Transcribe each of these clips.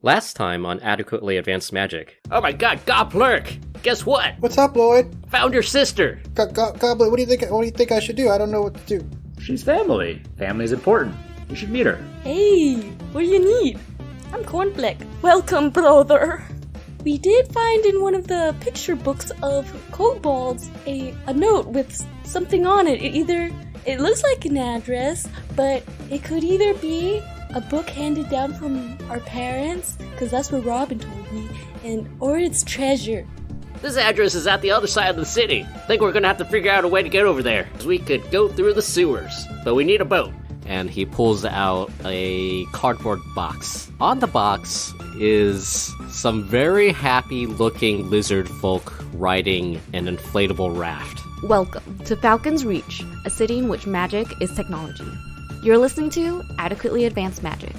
Last time on Adequately Advanced Magic. Oh my god, Goplurk! Guess what? What's up, Lloyd? Found your sister! Goblet, what do you think I should do? I don't know what to do. She's family. Family's important. You should meet her. Hey, what do you need? I'm Cornflake. Welcome, brother. We did find in one of the picture books of kobolds a note with something on it. It looks like an address, but it could either be a book handed down from our parents, because that's what Robin told me, or it's treasure. This address is at the other side of the city. I think we're gonna have to figure out a way to get over there. We could go through the sewers, but we need a boat. And he pulls out a cardboard box. On the box is some very happy-looking lizard folk riding an inflatable raft. Welcome to Falcon's Reach, a city in which magic is technology. You're listening to Adequately Advanced Magic.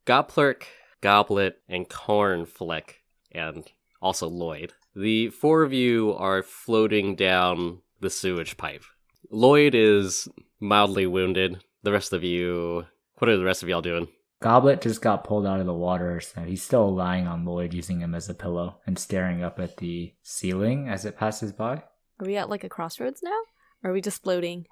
Goplurk, Goblet, and Cornfleck, and also Lloyd. The four of you are floating down the sewage pipe. Lloyd is mildly wounded. The rest of you... What are the rest of y'all doing? Goblet just got pulled out of the water, so he's still lying on Lloyd, using him as a pillow, and staring up at the ceiling as it passes by. Are we at like a crossroads now? Or are we just floating?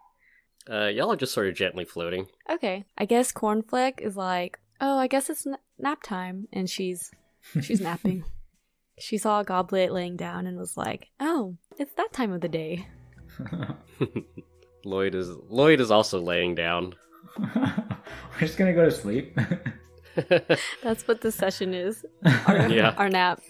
Y'all are just sort of gently floating. Okay. I guess Cornflake is like, oh, I guess it's nap time, and she's napping. She saw a Goblet laying down and was like, oh, it's that time of the day. Lloyd is also laying down. We're just gonna go to sleep. That's what this session is. Our nap.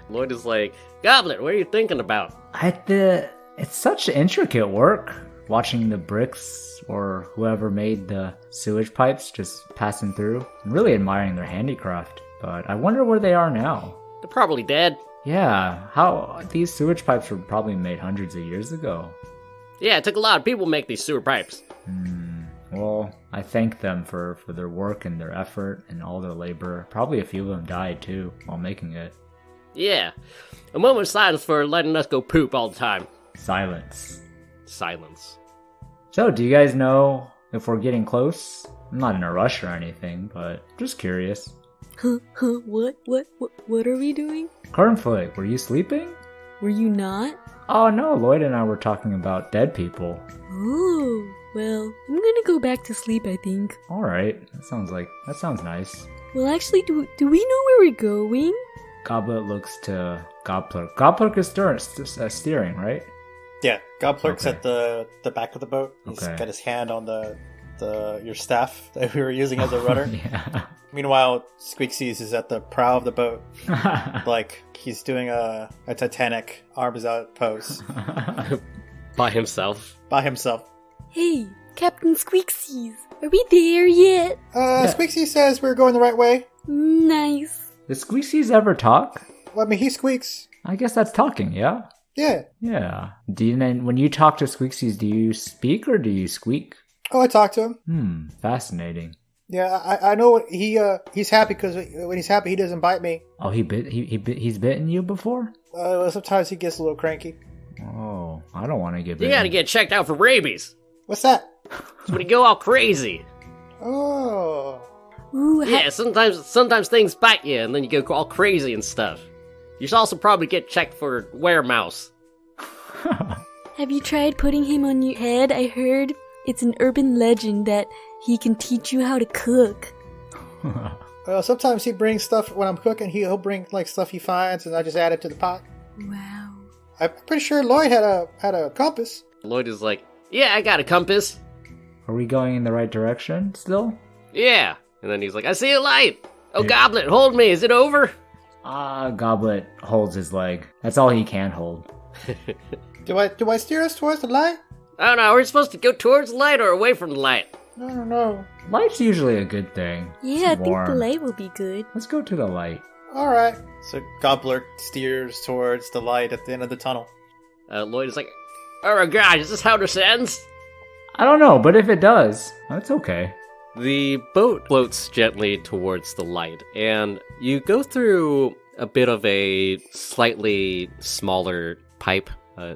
Lloyd is like, Goblet, what are you thinking about? It's such intricate work. Watching the bricks or whoever made the sewage pipes just passing through. I'm really admiring their handicraft. But I wonder where they are now. They're probably dead. Yeah, these sewage pipes were probably made hundreds of years ago. Yeah, it took a lot of people to make these sewer pipes. Well, I thank them for their work and their effort and all their labor. Probably a few of them died too while making it. Yeah. A moment of silence for letting us go poop all the time. Silence. So, do you guys know if we're getting close? I'm not in a rush or anything, but just curious. What are we doing? Cornflake, were you sleeping? Were you not? Oh no, Lloyd and I were talking about dead people. Oh, well, I'm gonna go back to sleep, I think. Alright, that sounds nice. Well, actually, do we know where we're going? Goblet looks to Goplurk. Goplurk is steering, right? Yeah, Gobler's at the back of the boat. He's Okay. got his hand on your staff that we were using as a rudder. Yeah. Meanwhile, Squeaksies is at the prow of the boat, like he's doing a Titanic arms out pose by himself. Hey, Captain Squeaksies, are we there yet? Squeaksy says we're going the right way. Nice. Does Squeaksies ever talk? Well, I mean, he squeaks. I guess that's talking, yeah? Yeah. Yeah. When you talk to Squeaksies, do you speak or do you squeak? Oh, I talked to him. Fascinating. Yeah, I know what he's happy because when he's happy, he doesn't bite me. Oh, he's bitten you before? Sometimes he gets a little cranky. Oh, I don't want to get bitten. You gotta get checked out for rabies. What's that? It's when you go all crazy. Oh. Ooh, Yeah, sometimes things bite you and then you go all crazy and stuff. You should also probably get checked for weremouse. have you tried putting him on your head? I heard it's an urban legend that he can teach you how to cook. Sometimes he brings stuff when I'm cooking. He'll bring like stuff he finds, and I just add it to the pot. Wow. I'm pretty sure Lloyd had a compass. Lloyd is like, yeah, I got a compass. Are we going in the right direction still? Yeah. And then he's like, I see a light. Oh, Goblet, hold me. Is it over? Goblet holds his leg. That's all he can hold. Do I steer us towards the light? I don't know. We're supposed to go towards the light or away from the light. No. Light's usually a good thing. Yeah, I It's think the warm. light will be good. Let's go to the light. All right. So Gobbler steers towards the light at the end of the tunnel. Lloyd is like, oh my gosh, is this how this ends? I don't know, but if it does, that's okay. The boat floats gently towards the light, and you go through a bit of a slightly smaller pipe.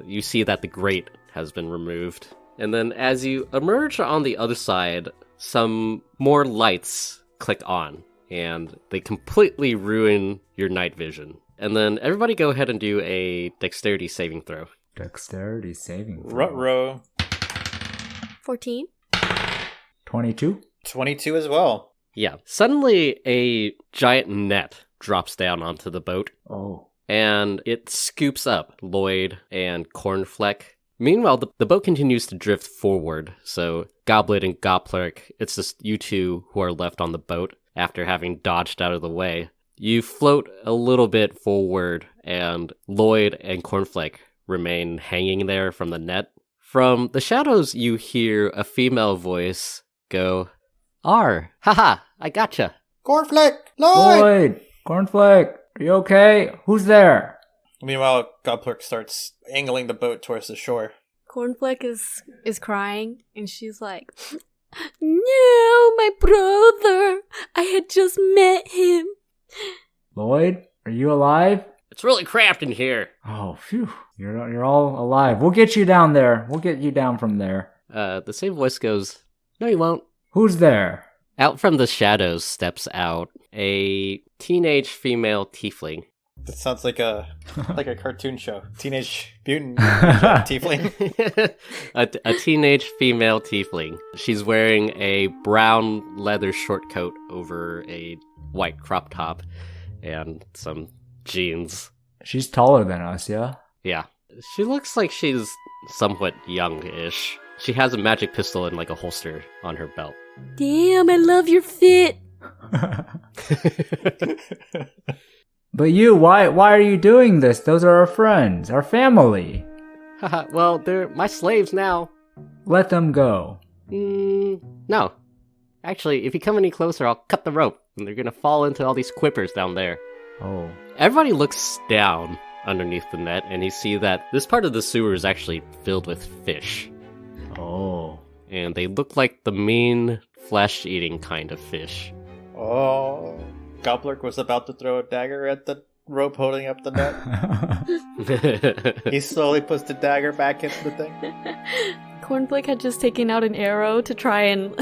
You see that the grate has been removed. And then as you emerge on the other side, some more lights click on, and they completely ruin your night vision. And then everybody go ahead and do a dexterity saving throw. Dexterity saving. Ruh-roh. 14? 22? 22 as well. Yeah. Suddenly, a giant net drops down onto the boat, Oh. and it scoops up Lloyd and Cornfleck. Meanwhile, the boat continues to drift forward, so Goblet and Goplerk, it's just you two who are left on the boat after having dodged out of the way. You float a little bit forward, and Lloyd and Cornfleck remain hanging there from the net. From the shadows, you hear a female voice go, R, haha, I gotcha. Cornflake! Lloyd! Lloyd! Cornflake! Are you okay? Who's there? Meanwhile, Gobbler starts angling the boat towards the shore. Cornfleck is crying, and she's like, no, my brother. I had just met him. Lloyd? Are you alive? It's really cramped in here. Oh, phew. You're all alive. We'll get you down there. We'll get you down from there. The same voice goes, no you won't. Who's there? Out from the shadows steps out a teenage female tiefling. That sounds like a cartoon show. Teenage Mutant Ninja Tiefling. a teenage female tiefling. She's wearing a brown leather short coat over a white crop top and some jeans. She's taller than us, yeah? Yeah. She looks like she's somewhat young-ish. She has a magic pistol in like a holster on her belt. Damn, I love your fit. But you, why are you doing this? Those are our friends, our family. Haha, well, they're my slaves now. Let them go. No. Actually, if you come any closer, I'll cut the rope, and they're gonna fall into all these quippers down there. Oh. Everybody looks down underneath the net, and you see that this part of the sewer is actually filled with fish. Oh. And they look like the mean, flesh-eating kind of fish. Oh. Gobbler was about to throw a dagger at the rope holding up the net. He slowly puts the dagger back into the thing. Cornflake had just taken out an arrow to try and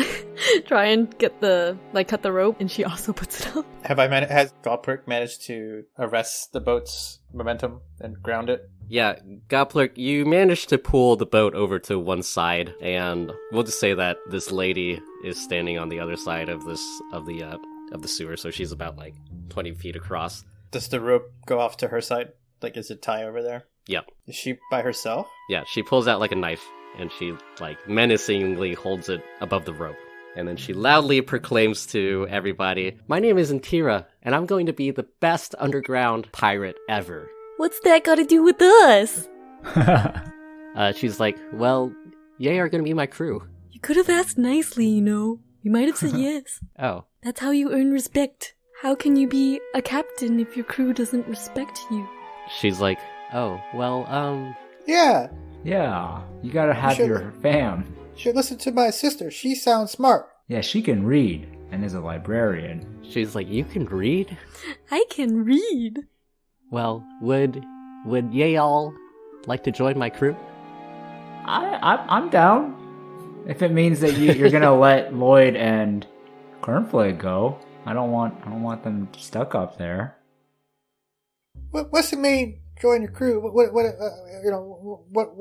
get cut the rope, and she also puts it up. Has Gobbler managed to arrest the boat's momentum and ground it? Yeah, Gopler, you managed to pull the boat over to one side, and we'll just say that this lady is standing on the other side of the sewer, so she's about like 20 feet across. Does the rope go off to her side? Like, is it tie over there? Yep. Is she by herself? Yeah, she pulls out like a knife, and she like menacingly holds it above the rope. And then she loudly proclaims to everybody, my name is Intira, and I'm going to be the best underground pirate ever. What's that got to do with us? She's like, well, you are going to be my crew. You could have asked nicely, you know. You might have said yes. Oh. That's how you earn respect. How can you be a captain if your crew doesn't respect you? She's like, oh, well, Yeah. Yeah, you gotta have should- your fam. Should listen to my sister. She sounds smart. Yeah, she can read and is a librarian. She's like, you can read? I can read. Well, would ye all like to join my crew? I'm down. If it means that you're gonna let Lloyd and Cornflake go, I don't want them stuck up there. What's it mean? Join your crew. What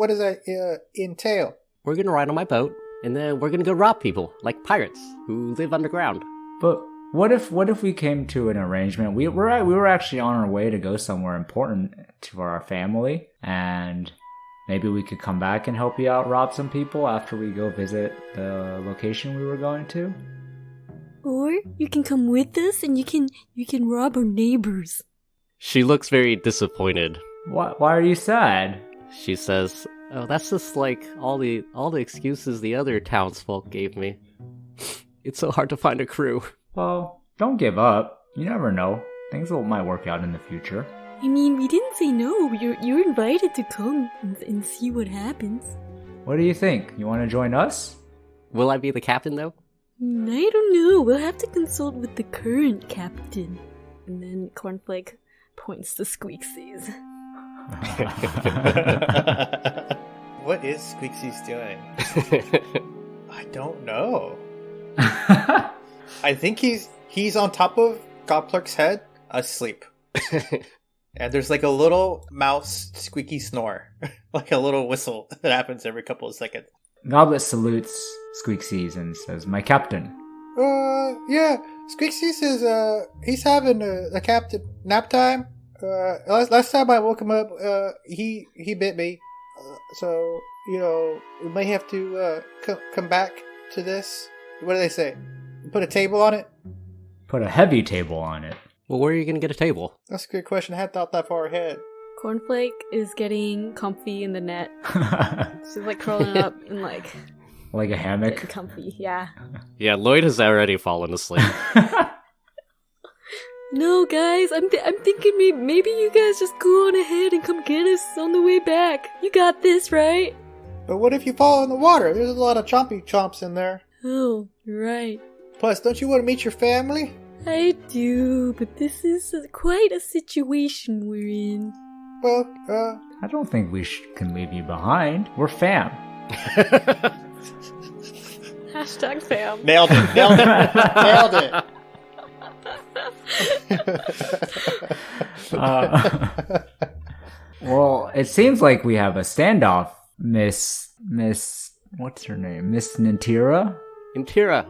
does that entail? We're gonna ride on my boat, and then we're gonna go rob people, like pirates, who live underground. But What if we came to an arrangement? We were actually on our way to go somewhere important to our family, and maybe we could come back and help you out rob some people after we go visit the location we were going to. Or you can come with us and you can rob our neighbors. She looks very disappointed. Why are you sad? She says, "Oh, that's just like all the excuses the other townsfolk gave me. It's so hard to find a crew." Well, don't give up. You never know. Things might work out in the future. I mean, we didn't say no. You're invited to come and see what happens. What do you think? You want to join us? Will I be the captain, though? I don't know. We'll have to consult with the current captain. And then Cornflake points to Squeaksies. What is Squeaksy's doing? I don't know. I think he's on top of Gobplurk's head, asleep. And there's like a little mouse squeaky snore. Like a little whistle that happens every couple of seconds. Goblet salutes Squeaksies and says, "My captain." Yeah. Squeaksies is, he's having a captain nap time. Last time I woke him up, he bit me. So, we may have to, come back to this. What do they say? Put a table on it? Put a heavy table on it. Well, where are you going to get a table? That's a good question. I hadn't thought that far ahead. Cornflake is getting comfy in the net. She's like curling up and like a hammock. getting comfy, yeah. Yeah, Lloyd has already fallen asleep. No, guys, I'm thinking maybe you guys just go on ahead and come get us on the way back. You got this, right? But what if you fall in the water? There's a lot of chompy chomps in there. Oh, you're right. Plus, don't you want to meet your family? I do, but this is quite a situation we're in. Well, I don't think we can leave you behind. We're fam. Hashtag fam. nailed it. Nailed it. Well, it seems like we have a standoff, Miss, what's her name? Miss Nantira? Intira.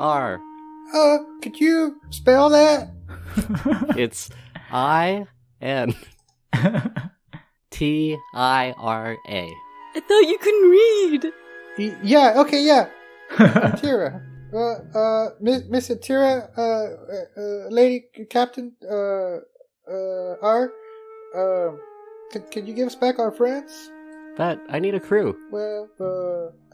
R. Could you spell that? It's INTIRA. I thought you couldn't read. Yeah, okay, yeah. Tira. Miss Tira, Lady Captain, R, can you give us back our friends? But I need a crew. Well,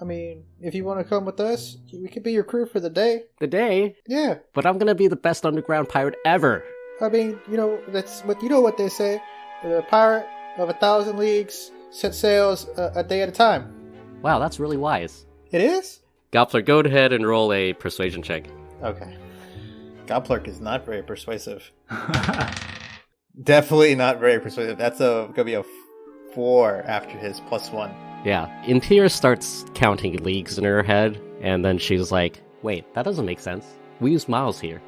I mean, if you want to come with us, we could be your crew for the day. The day? Yeah. But I'm gonna be the best underground pirate ever. I mean, that's what they say. The pirate of 1,000 leagues set sails a day at a time. Wow, that's really wise. It is? Gobbler, go ahead and roll a persuasion check. Okay. Gobplurk is not very persuasive. Definitely not very persuasive. That's gonna be a 4 after his +1. Yeah. Intira starts counting leagues in her head, and then she's like, wait, that doesn't make sense. We use miles here.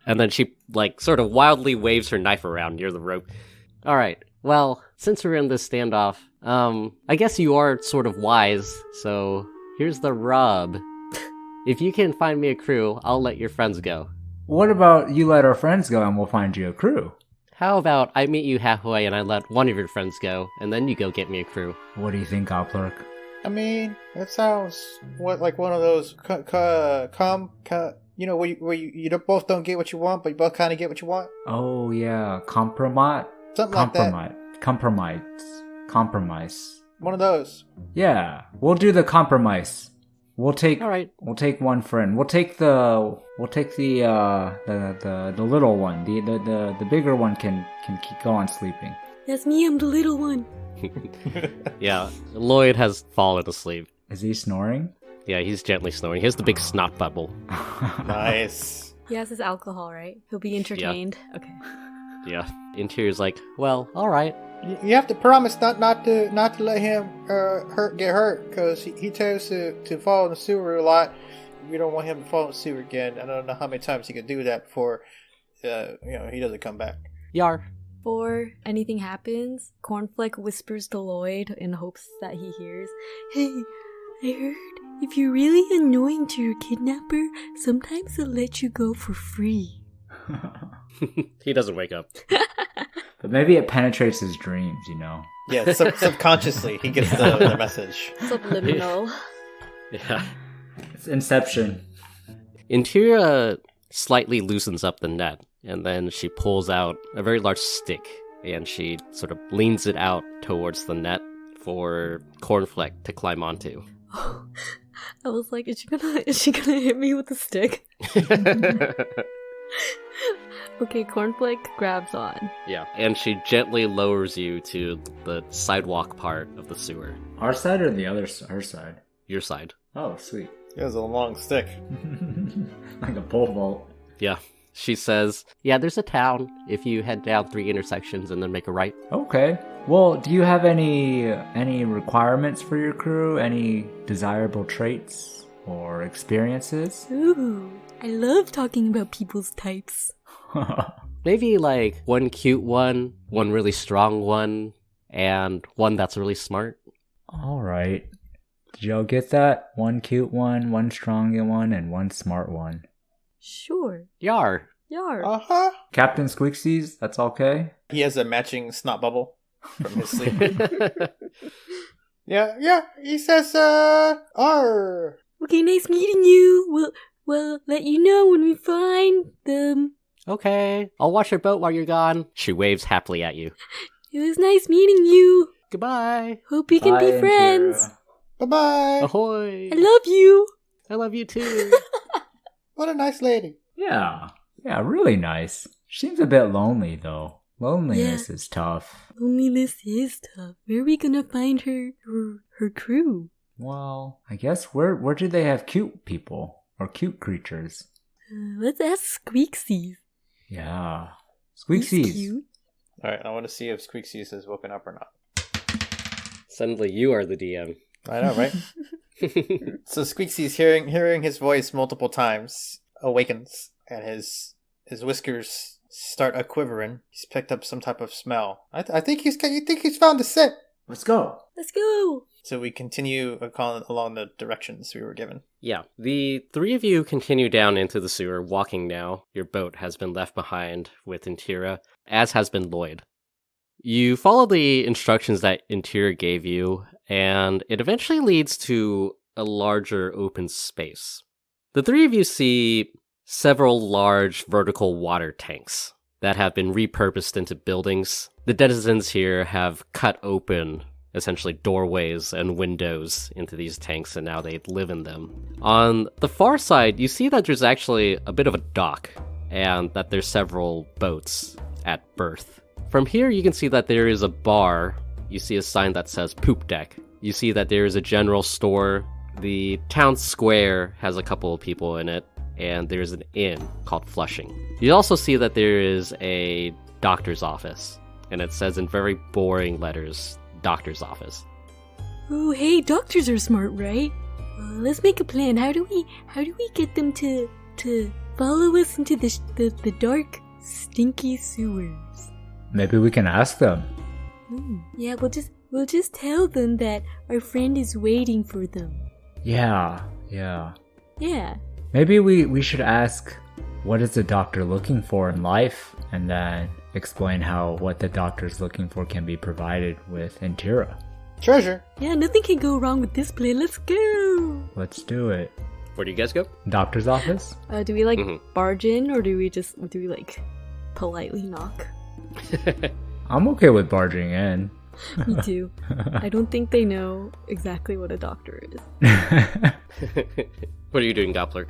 And then she, sort of wildly waves her knife around near the rope. Alright, well, since we're in this standoff, I guess you are sort of wise, so here's the rub. If you can find me a crew, I'll let your friends go. What about you let our friends go and we'll find you a crew? How about I meet you halfway and I let one of your friends go, and then you go get me a crew? What do you think, Gobplurk? I mean, that sounds like one of those where you both don't get what you want, but you both kind of get what you want. Oh yeah, compromise. Something like that. Compromise. One of those. Yeah, we'll do the compromise. We'll take. All right. We'll take one friend. We'll take the little one. The bigger one can keep go on sleeping. That's me, I'm the little one. Yeah, Lloyd has fallen asleep. Is he snoring? Yeah, he's gently snoring. He has the big snot bubble. Nice. He has his alcohol, right? He'll be entertained. Yeah. Okay. Yeah. Interior's like, well, all right. You have to promise not to let him get hurt, because he tends to fall in the sewer a lot. We don't want him to fall in the sewer again. I don't know how many times he can do that before he doesn't come back. Yar. Before anything happens, Cornflake whispers to Lloyd in hopes that he hears, Hey, I heard if you're really annoying to your kidnapper, sometimes they'll let you go for free. He doesn't wake up. But maybe it penetrates his dreams, you know? Yeah, subconsciously he gets the message. Subliminal. Yeah. It's Inception. Interior slightly loosens up the net, and then she pulls out a very large stick, and she sort of leans it out towards the net for Cornflake to climb onto. I was like, is she gonna hit me with the stick? Okay, Cornflake grabs on. Yeah, and she gently lowers you to the sidewalk part of the sewer. Our side or her side? Your side. Oh, sweet. It was a long stick. Like a pole vault. Yeah. She says, yeah, there's a town if you head down 3 intersections and then make a right. Okay. Well, do you have any requirements for your crew? Any desirable traits or experiences? Ooh, I love talking about people's types. Maybe like one cute one really strong one, and one that's really smart. All right. Did y'all get that? One cute one strong one, and one smart one. Sure. Yar. Yar. Uh-huh. Captain Squeaksies, that's okay? He has a matching snot bubble from his sleep. Yeah, he says, R. Okay, nice meeting you. We'll let you know when we find them. Okay, I'll watch your boat while you're gone. She waves happily at you. It was nice meeting you. Goodbye. Hope we can Bye, be friends. Antira. Bye-bye. Ahoy. I love you. I love you too. What a nice lady. Yeah, really nice. Seems a bit lonely, though. Loneliness is tough. Loneliness is tough. Where are we gonna find her crew? Well, I guess where do they have cute people? Or cute creatures? Let's ask Squeaksies. Yeah. He's Squeaksies. cute. Alright, I want to see if Squeaksies has woken up or not. Suddenly you are the DM. I know, right? So Squeaksies, hearing his voice multiple times, awakens, and his whiskers start a quivering. He's picked up some type of smell. I think he's found the scent. Let's go. Let's go. So we continue along the directions we were given. Yeah, the 3 of you continue down into the sewer, walking now. Your boat has been left behind with Intira, as has been Lloyd. You follow the instructions that Intira gave you, and it eventually leads to a larger open space. The 3 of you see several large vertical water tanks that have been repurposed into buildings. The denizens here have cut open essentially doorways and windows into these tanks, and now they live in them. On the far side, you see that there's actually a bit of a dock, and that there's several boats at berth. From here, you can see that there is a bar. You see a sign that says Poop Deck. You see that there is a general store. The town square has a couple of people in it, and there's an inn called Flushing. You also see that there is a doctor's office, and it says in very boring letters, doctor's office. Oh, hey, doctors are smart, right? Let's make a plan. How do we get them to follow us into the dark, stinky sewers? Maybe we can ask them. Yeah, we'll just tell them that our friend is waiting for them. Yeah. Yeah. Maybe we should ask, what is the doctor looking for in life? And then explain how what the doctor's looking for can be provided with Intira. Treasure. Yeah, nothing can go wrong with this plan. Let's go. Let's do it. Where do you guys go? Doctor's office? Do we barge in, or do we politely knock? I'm okay with barging in. Me too. I don't think they know exactly what a doctor is. What are you doing, Goplurk?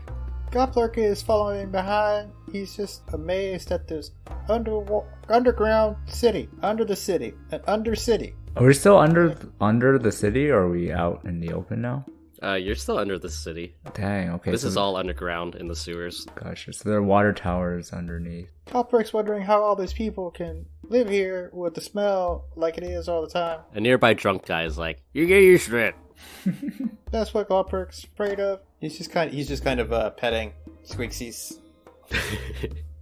Goplurk is following behind. He's just amazed at this underground city, under the city, an under city. Are we still under the city, or are we out in the open now? You're still under the city. Dang, okay. This is all underground in the sewers. Gotcha, so there are water towers underneath. Goplurk's wondering how all these people can live here with the smell like it is all the time. A nearby drunk guy is like, you get used to it. That's what Goplurk's afraid of. He's just kind of petting Squeaksies,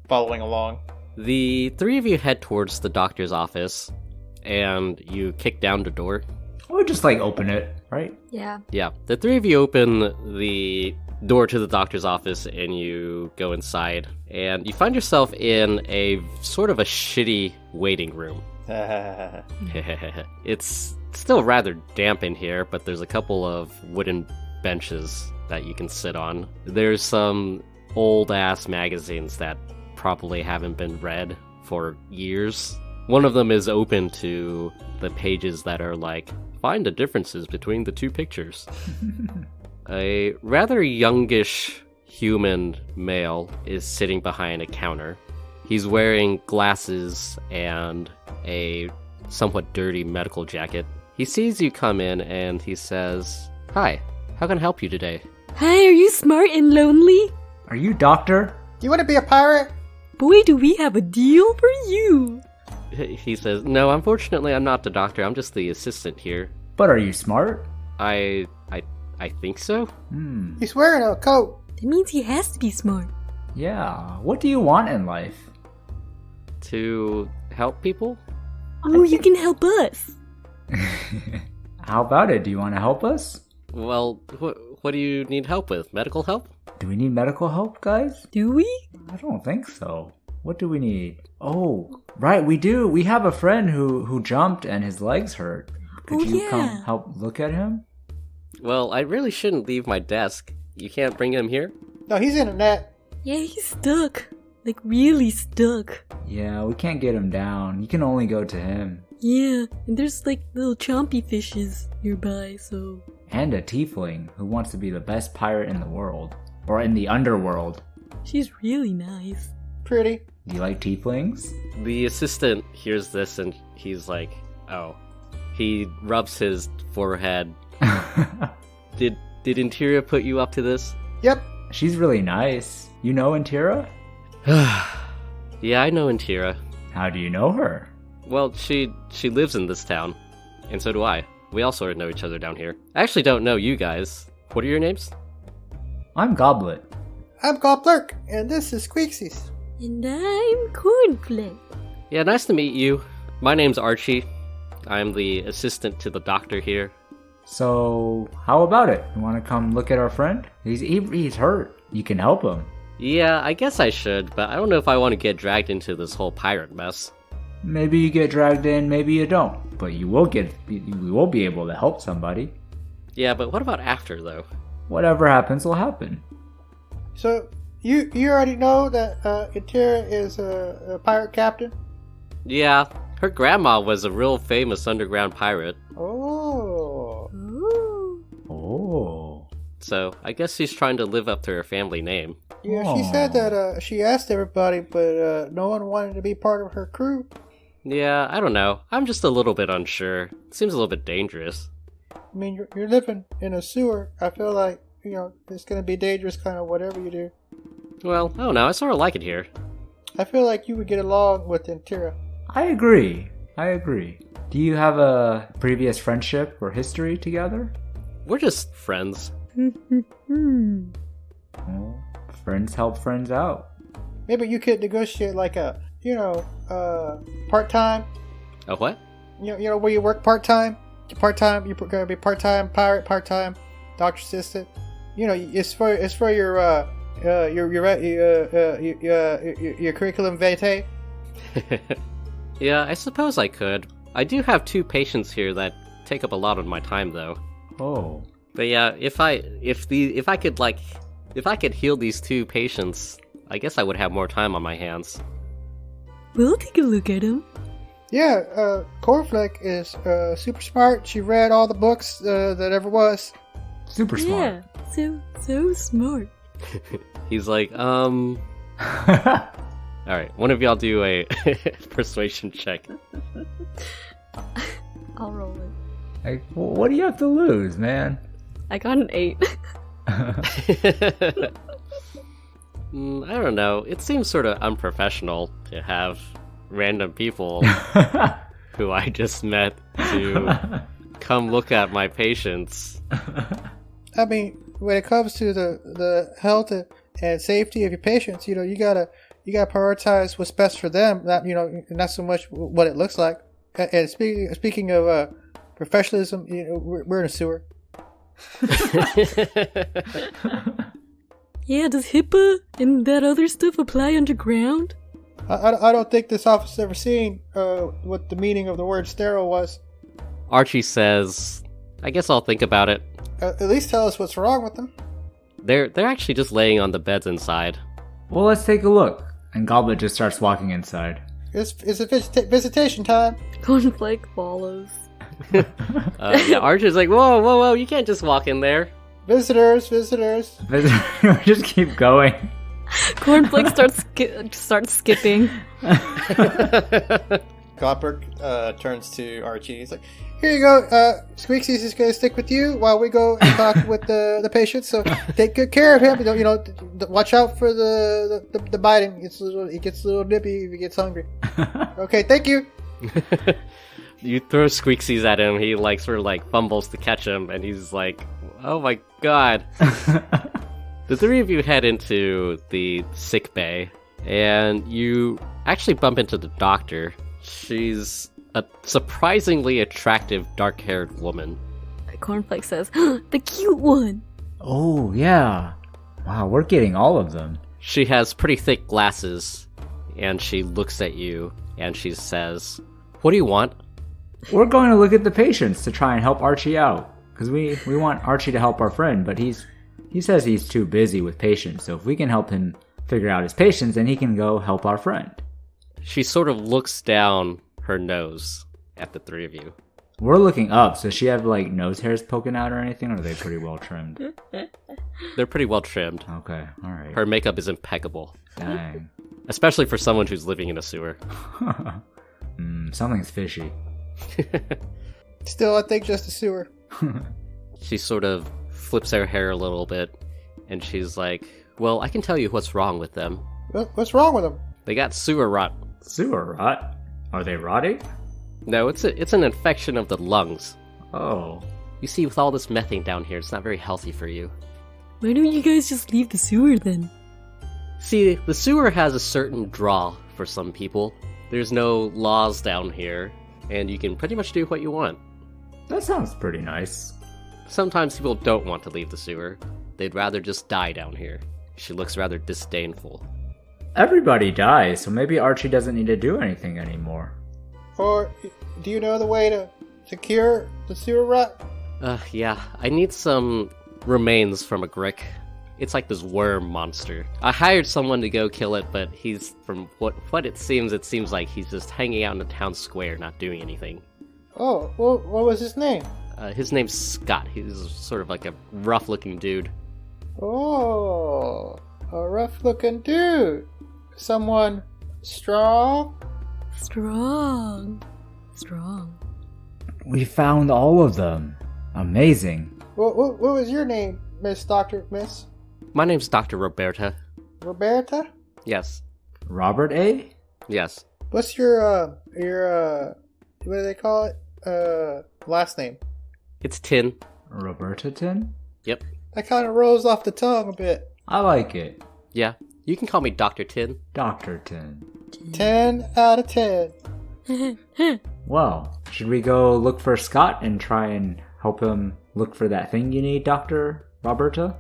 following along. The 3 of you head towards the doctor's office, and you kick down the door. I would just open it. right? Yeah. Yeah, the three of you open the door to the doctor's office and you go inside. And you find yourself in a sort of a shitty waiting room. It's still rather damp in here, but there's a couple of wooden benches that you can sit on. There's some old-ass magazines that probably haven't been read for years. One of them is open to the pages that are like, find the differences between the two pictures. A rather youngish human male is sitting behind a counter. He's wearing glasses and a somewhat dirty medical jacket. He sees you come in and he says, "Hi, how can I help you today?" Hi, are you smart and lonely? Are you doctor? You want to be a pirate? Boy, do we have a deal for you. He says, "No, unfortunately I'm not the doctor, I'm just the assistant here." But are you smart? I think so? He's wearing a coat. That means he has to be smart. Yeah. What do you want in life? To help people? Oh, you can help us. How about it? Do you want to help us? Well, what do you need help with? Medical help? Do we need medical help, guys? Do we? I don't think so. What do we need? Oh, right, we do. We have a friend who jumped and his legs hurt. Could you come help look at him? Well, I really shouldn't leave my desk. You can't bring him here? No, he's in a net. Yeah, he's stuck. Like, really stuck. Yeah, we can't get him down. You can only go to him. Yeah, and there's like little chompy fishes nearby, so... And a tiefling who wants to be the best pirate in the world. Or in the underworld. She's really nice. Pretty. Do you like tieflings? The assistant hears this and he's like, oh. He rubs his forehead. Did Intira put you up to this? Yep. She's really nice. You know Intira? Yeah, I know Intira. How do you know her? Well, she lives in this town. And so do I. We all sort of know each other down here. I actually don't know you guys. What are your names? I'm Goblet. I'm Goblerk, and this is Squeaksies. And I'm Cornflake. Yeah, nice to meet you. My name's Archie. I'm the assistant to the doctor here. So, how about it? You want to come look at our friend? He's hurt. You can help him. Yeah, I guess I should, but I don't know if I want to get dragged into this whole pirate mess. Maybe you get dragged in, maybe you don't. But you will be able to help somebody. Yeah, but what about after, though? Whatever happens will happen. So, you already know that Intira is a pirate captain? Yeah, her grandma was a real famous underground pirate. Oh. Ooh. Oh. So, I guess she's trying to live up to her family name. Yeah, she said that she asked everybody, but no one wanted to be part of her crew. Yeah, I don't know. I'm just a little bit unsure. It seems a little bit dangerous. I mean, you're living in a sewer. I feel like, it's going to be dangerous kind of whatever you do. Well, I don't know. I sort of like it here. I feel like you would get along with Intira. I agree. Do you have a previous friendship or history together? We're just friends. Well, friends help friends out. Maybe you could negotiate like a, part-time. A what? You know where you work part-time? You're going to be part-time pirate, part-time doctor assistant. It's for your curriculum vitae. Yeah, I suppose I could. I do have 2 patients here that take up a lot of my time, though. Oh. But yeah, if I could heal these 2 patients, I guess I would have more time on my hands. We'll take a look at him. Yeah, Cornflake is super smart. She read all the books that ever was. Super smart. Yeah, so smart. He's like, Alright, one of y'all do a persuasion check. I'll roll it. Like, what do you have to lose, man? I got an 8. I don't know. It seems sort of unprofessional to have random people who I just met to come look at my patients. I mean, when it comes to the health and safety of your patients, you gotta prioritize what's best for them. Not so much what it looks like. And speaking of professionalism, we're in a sewer. Yeah, does HIPAA and that other stuff apply underground? I don't think this officer's ever seen what the meaning of the word sterile was. Archie says, I guess I'll think about it. At least tell us what's wrong with them. They're actually just laying on the beds inside. Well, let's take a look. And Goblet just starts walking inside. It's visitation time. Cornflake follows. Yeah, Archie's like, whoa, you can't just walk in there. Visitors. Just keep going. Cornflake starts skipping. Godberg turns to Archie. He's like, here you go. Squeaksy's is going to stick with you while we go and talk with the patient. So take good care of him. Watch out for the biting. He gets a little nippy if he gets hungry. Okay, thank you. You throw Squeaksies at him, he sort of fumbles to catch him, and he's like, oh my god. The three of you head into the sick bay, and you actually bump into the doctor. She's a surprisingly attractive dark-haired woman. Cornflake says, the cute one. Oh, yeah. Wow, we're getting all of them. She has pretty thick glasses, and she looks at you, and she says, what do you want? We're going to look at the patients to try and help Archie out. Because we want Archie to help our friend, but he says he's too busy with patients. So if we can help him figure out his patients, then he can go help our friend. She sort of looks down her nose at the three of you. We're looking up. So does she have nose hairs poking out or anything? Or are they pretty well trimmed? They're pretty well trimmed. Okay, alright. Her makeup is impeccable. Dang. Especially for someone who's living in a sewer. Something's fishy. Still, I think just a sewer. She sort of flips her hair a little bit, and she's like, well, I can tell you what's wrong with them. What's wrong with them? They got sewer rot. Sewer rot? Are they rotting? No, it's an infection of the lungs. Oh. You see, with all this methane down here, it's not very healthy for you. Why don't you guys just leave the sewer then? See, the sewer has a certain draw for some people. There's no laws down here, and you can pretty much do what you want. That sounds pretty nice. Sometimes people don't want to leave the sewer. They'd rather just die down here. She looks rather disdainful. Everybody dies, so maybe Archie doesn't need to do anything anymore. Or do you know the way to cure the sewer rot? Yeah. I need some remains from a grick. It's like this worm monster. I hired someone to go kill it, but he's, from what it seems like he's just hanging out in the town square, not doing anything. Oh, well, what was his name? His name's Scott. He's sort of like a rough-looking dude. Oh, a rough-looking dude. Someone strong? Strong. We found all of them. Amazing. What was your name, Miss? My name's Dr. Roberta. Roberta? Yes. Robert A? Yes. What's your what do they call it? Last name? It's Tin. Robertaton? Yep. That kind of rolls off the tongue a bit. I like it. Yeah. You can call me Dr. Tin. Dr. Tin. 10 out of 10. Well, should we go look for Scott and try and help him look for that thing you need, Dr. Roberta?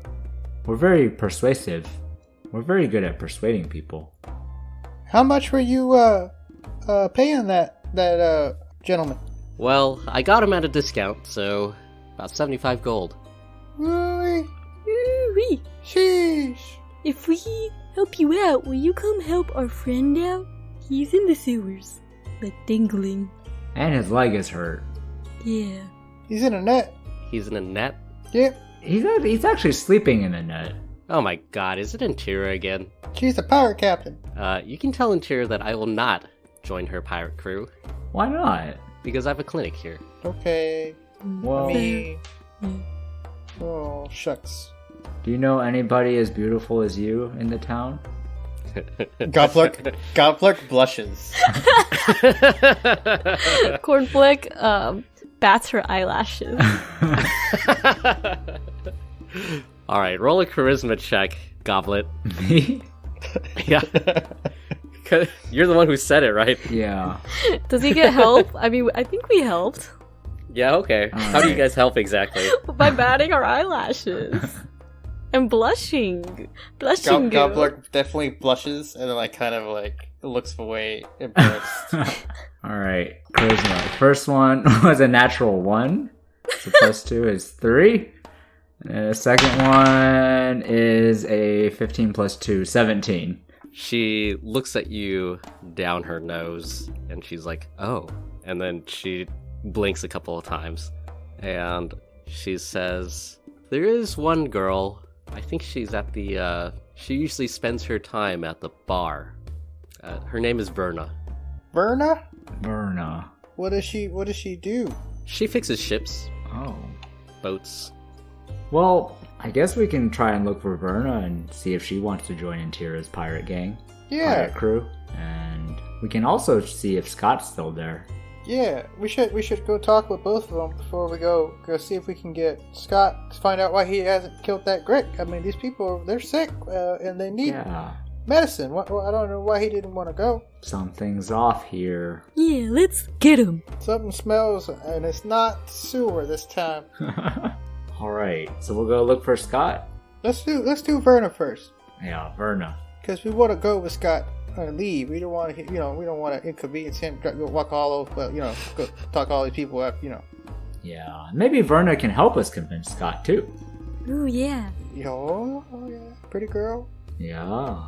We're very persuasive. We're very good at persuading people. How much were you paying that gentleman? Well, I got him at a discount, so about 75 gold. Ooh-wee. Ooh-wee. Sheesh. If we help you out, will you come help our friend out? He's in the sewers, dingling. And his leg is hurt. Yeah. He's in a net. He's in a net? Yep. He's actually sleeping in the net. Oh my god, is it Intira again? She's the pirate captain. You can tell Intira that I will not join her pirate crew, Why not? because I have a clinic here. Okay. Well, Me. Oh, shucks. do you know anybody as beautiful as you in the town? Godfleck blushes. Cornflake bats her eyelashes. Alright, roll a charisma check, Goblet. Me? Yeah. You're the one who said it, right? Yeah. Does he get help? I mean, I think we helped. Yeah, okay. How do you guys help exactly? By batting our eyelashes. And blushing. Blushing goo. Gobbler definitely blushes and then like kind of like looks away embarrassed. Alright, charisma. The first one was a natural 1. So +2 is 3. And the second one is a 15 + 2, 17. She looks at you down her nose, and she's like, oh. And then she blinks a couple of times, and she says, there is one girl, I think she's at the, she usually spends her time at the bar. Her name is Verna. Verna? Verna. What does she do? She fixes ships, Oh. boats. Well, I guess we can try and look for Verna and see if she wants to join Intira's pirate gang. Yeah. Pirate crew. And we can also see if Scott's still there. Yeah, we should go talk with both of them before we go see if we can get Scott to find out why he hasn't killed that Grick. I mean, these people, they're sick and they need medicine. I don't know why he didn't want to go. Something's off here. Yeah, let's get him. Something smells and it's not sewer this time. Alright, so we'll go look for Scott. Let's do Verna first. Yeah, Verna. Because we want to go with Scott and leave. We don't want to, we don't want to inconvenience him. Go walk all over, go talk all these people up. Yeah, maybe Verna can help us convince Scott too. Ooh, yeah. Oh yeah, pretty girl. Yeah.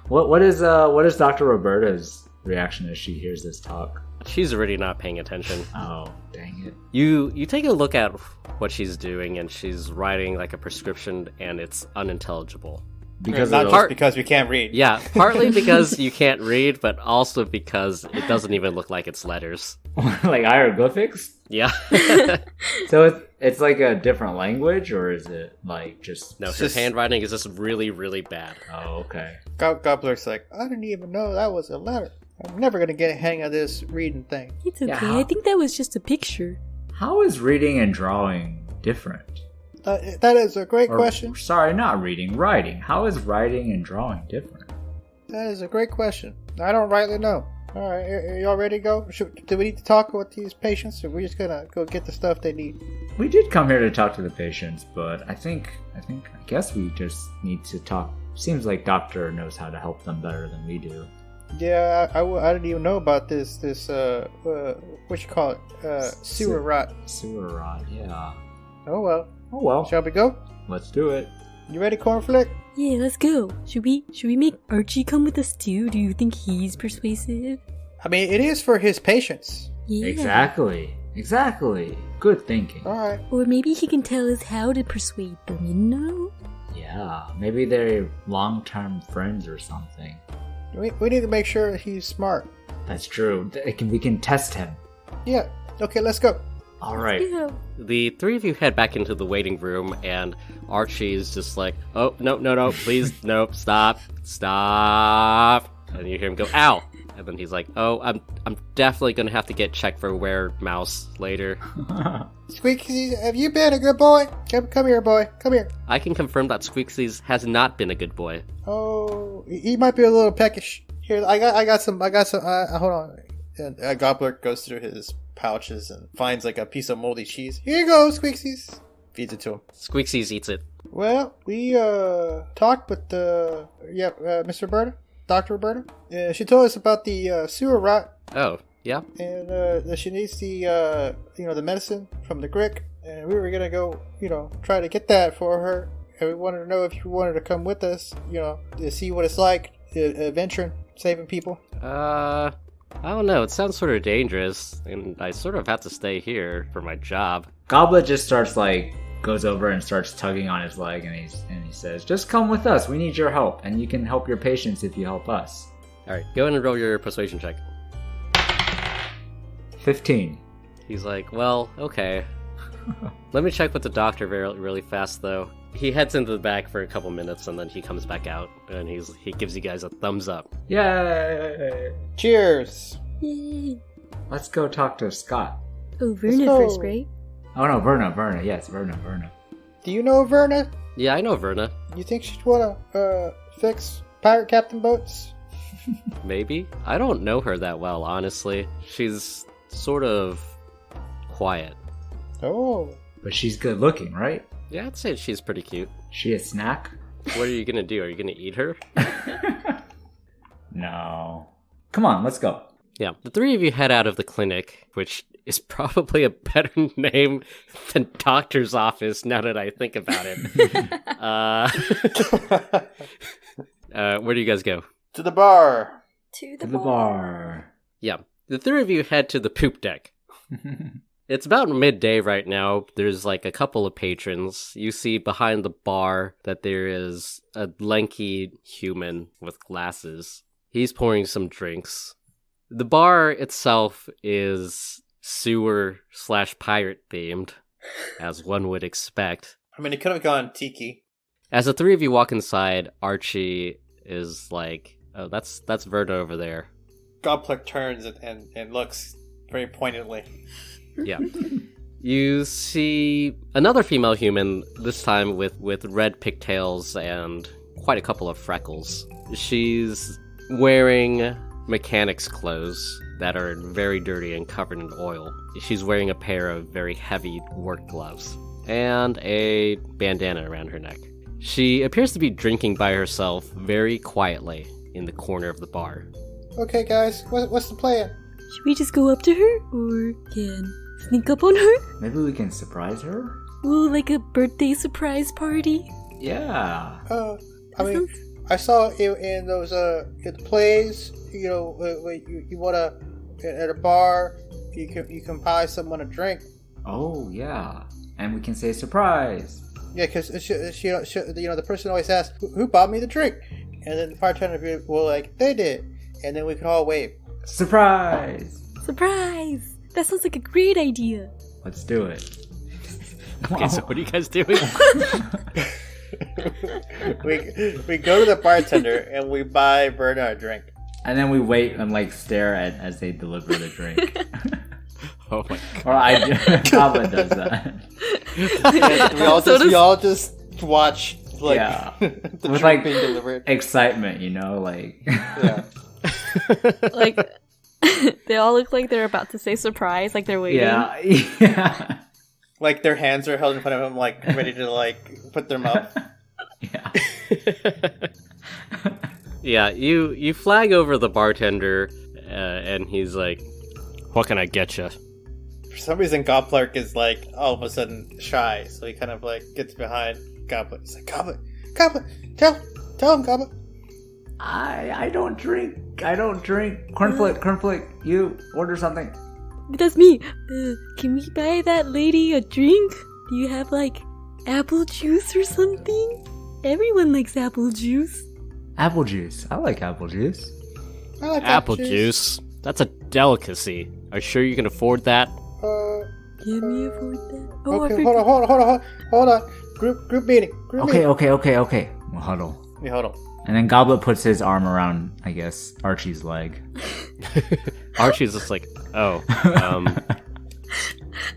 What is Dr. Roberta's reaction as she hears this talk? She's already not paying attention. Oh, dang it. You take a look at what she's doing, and she's writing like a prescription, and it's unintelligible. Because not of just because we can't read. Yeah, partly because you can't read, but also because it doesn't even look like it's letters. like hieroglyphics? Yeah. So it's like a different language, or is it like just... No, her handwriting is just really, really bad. Oh, okay. Gobbler's like, I didn't even know that was a letter. I'm never going to get a hang of this reading thing. It's okay. Yeah. I think that was just a picture. How is reading and drawing different? That is a great question. Sorry, not reading, writing. How is writing and drawing different? That is a great question. I don't rightly know. All right, are y'all ready to go? Do we need to talk with these patients, or are we just gonna go get the stuff they need? We did come here to talk to the patients, but I guess we just need to talk. Seems like Doctor knows how to help them better than we do. Yeah, I didn't even know about this what you call it? Sewer rot. Sewer rot, yeah. Oh well. Shall we go? Let's do it. You ready, Cornflick? Yeah, let's go. Should we make Archie come with us too? Do you think he's persuasive? I mean, it is for his patients. Yeah. Exactly. Good thinking. All right. Or maybe he can tell us how to persuade them, you know? Yeah, maybe they're long-term friends or something. We need to make sure he's smart. That's true. We can test him. Yeah. Okay, let's go. All right. Yeah. The three of you head back into the waiting room, and Archie's just like, oh, no, please, nope, stop. And you hear him go, ow. And then he's like, oh, I'm definitely going to have to get checked for wear mouse later. Squeaky, have you been a good boy? Come here, boy. Come here. I can confirm that Squeaksies has not been a good boy. Oh, he might be a little peckish. Here, I got some, hold on. And Gobbler goes through his pouches and finds like a piece of moldy cheese. Here you go, Squeaksies. Feeds it to him. Squeaksies eats it. Well, we talked with Mr. Roberta, Dr. Roberta. She told us about the sewer rot. Oh, yeah? And that she needs the the medicine from the Grick. And we were gonna go, try to get that for her. And we wanted to know if you wanted to come with us, to see what it's like, adventuring, saving people. I don't know. It sounds sort of dangerous, and I sort of have to stay here for my job. Goblet just goes over and starts tugging on his leg, and he says, just come with us. We need your help, and you can help your patients if you help us. All right, go ahead and roll your persuasion check. 15. He's like, well, okay. Let me check with the doctor really fast, though. He heads into the back for a couple minutes, and then he comes back out, and he gives you guys a thumbs up. Yay! Cheers! Yay. Let's go talk to Scott. Oh, Verna first, right? Oh no, Verna. Yes, Verna. Do you know Verna? Yeah, I know Verna. You think she'd want to fix pirate captain boats? Maybe. I don't know her that well, honestly. She's sort of quiet. Oh. But she's good looking, right? Yeah, I'd say she's pretty cute. She a snack? What are you gonna do? Are you gonna eat her? No. Come on, let's go. Yeah, the three of you head out of the clinic, which is probably a better name than doctor's office now that I think about it. Where do you guys go? To the bar. To To the bar. Yeah, the three of you head to the poop deck. It's about midday right now. There's like a couple of patrons. You see behind the bar that there is a lanky human with glasses. He's pouring some drinks. The bar itself is sewer/pirate themed, as one would expect. I mean, it could have gone tiki. As the three of you walk inside, Archie is like, "Oh, that's Verda over there." Godplick turns and looks very pointedly. Yeah. You see another female human, this time with red pigtails and quite a couple of freckles. She's wearing mechanic's clothes that are very dirty and covered in oil. She's wearing a pair of very heavy work gloves and a bandana around her neck. She appears to be drinking by herself very quietly in the corner of the bar. Okay, guys, what's the plan? Should we just go up to her? Or can sneak up on her? Maybe we can surprise her? Ooh, like a birthday surprise party? Yeah. I mean, I saw in those in the plays. You know, you wanna at a bar, you can buy someone a drink. Oh, yeah. And we can say surprise. Yeah, because the person always asks, "Who bought me the drink?" And then the bartender will like, "They did," and then we can all wave. Surprise! Surprise! That sounds like a great idea. Let's do it. Okay, so what are you guys doing? we go to the bartender and we buy Verna a drink. And then we wait and like stare at as they deliver the drink. Oh my god. Or Goblin does that. We all just watch like Yeah. the With drink like being delivered. excitement, you know, like Yeah. Like, they all look like they're about to say surprise, like they're waiting. yeah. Like their hands are held in front of them, like ready to like put their mouth. Yeah. Yeah, you flag over the bartender, and he's like, "What can I get you?" For some reason, Godplark is like all of a sudden shy, so he kind of like gets behind Goblet. He's like, Goblet, tell him, Goblet. I don't drink. Cornflake, you order something. That's me. Can we buy that lady a drink? Do you have like apple juice or something? Everyone likes apple juice. Apple juice. I like apple juice. I like Apple juice? That's a delicacy. Are you sure you can afford that? Can we afford that? Oh, Okay, hold on. Group meeting. Okay. We'll huddle. Yeah, hold on. And then Goblet puts his arm around, I guess, Archie's leg. Archie's just like, oh.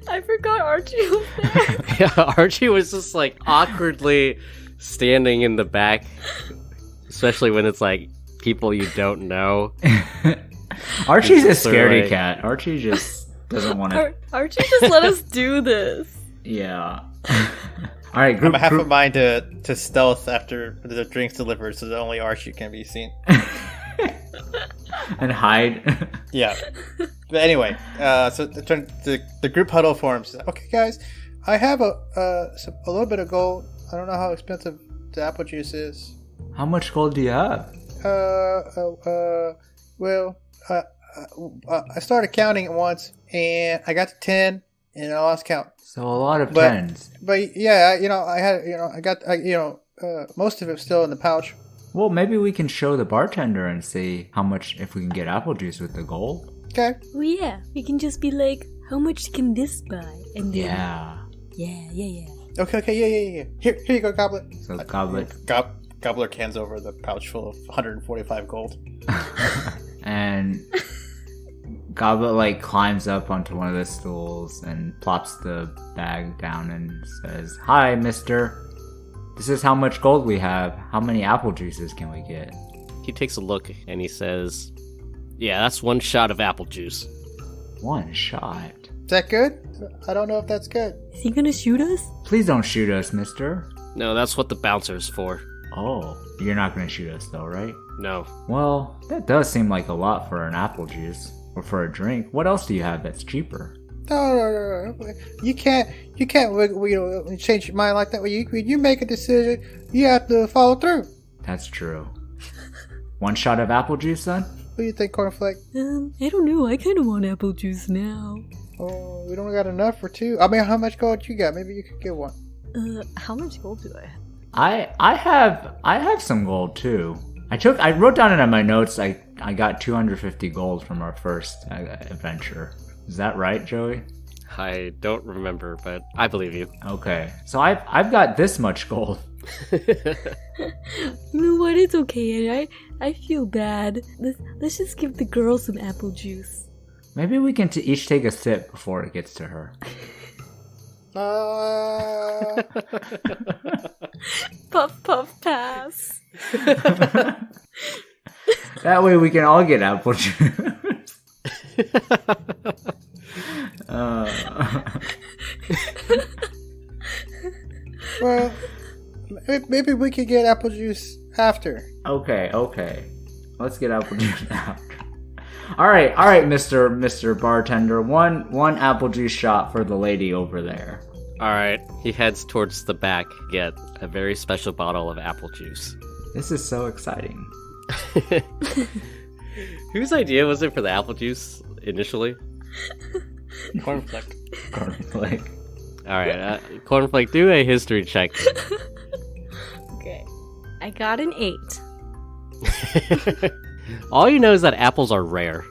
I forgot Archie was there. Yeah, Archie was just like awkwardly standing in the back, especially when it's like people you don't know. Archie's a Just sort of scaredy like- cat. Archie just doesn't want to. Archie just let us do this. Yeah. All right, I'm group. a half a mind to stealth after the drink's delivered, so that only Archie can be seen. And hide. Yeah. But anyway, so the group huddle forms. Okay, guys, I have a little bit of gold. I don't know how expensive the apple juice is. How much gold do you have? I started counting it once, and I got to 10, and I lost count. So a lot of But- tens. But yeah, most of it still in the pouch. Well, maybe we can show the bartender and see how much if we can get apple juice with the gold. Okay. Oh yeah, we can just be like, how much can this buy? And then, Yeah. yeah. Okay, yeah. Here you go, Goblet. So Goblet Gobbler cans over the pouch full of 145 gold. and Goblet like climbs up onto one of the stools and plops the bag down and says, "Hi, mister. This is how much gold we have. How many apple juices can we get?" He takes a look and he says, "Yeah, that's one shot of apple juice." One shot. Is that good? I don't know if that's good. Is he gonna shoot us? Please don't shoot us, mister. No, that's what the bouncer's for. Oh, you're not gonna shoot us though, right? No. Well, that does seem like a lot for an apple juice. Or for a drink. What else do you have that's cheaper? No. You can't change your mind like that. When you make a decision, you have to follow through. That's true. One shot of apple juice, then? What do you think, Cornflake? I don't know. I kind of want apple juice now. Oh, we don't got enough for two. I mean, how much gold you got? Maybe you could get one. How much gold do I have? I have some gold too. I wrote down in my notes I got 250 gold from our first adventure. Is that right, Joey? I don't remember, but I believe you. Okay, so I've got this much gold. You know what? It's okay. I feel bad. Let's just give the girl some apple juice. Maybe we can each take a sip before it gets to her. Puff, puff, pass. That way we can all get apple juice. Well, maybe we could get apple juice after. Okay. Let's get apple juice after. All right, Mr. Bartender. One apple juice shot for the lady over there. Alright, he heads towards the back, get a very special bottle of apple juice. This is so exciting. Whose idea was it for the apple juice initially? Cornflake. Alright, Cornflake, do a history check. Okay. I got an 8. All you know is that apples are rare.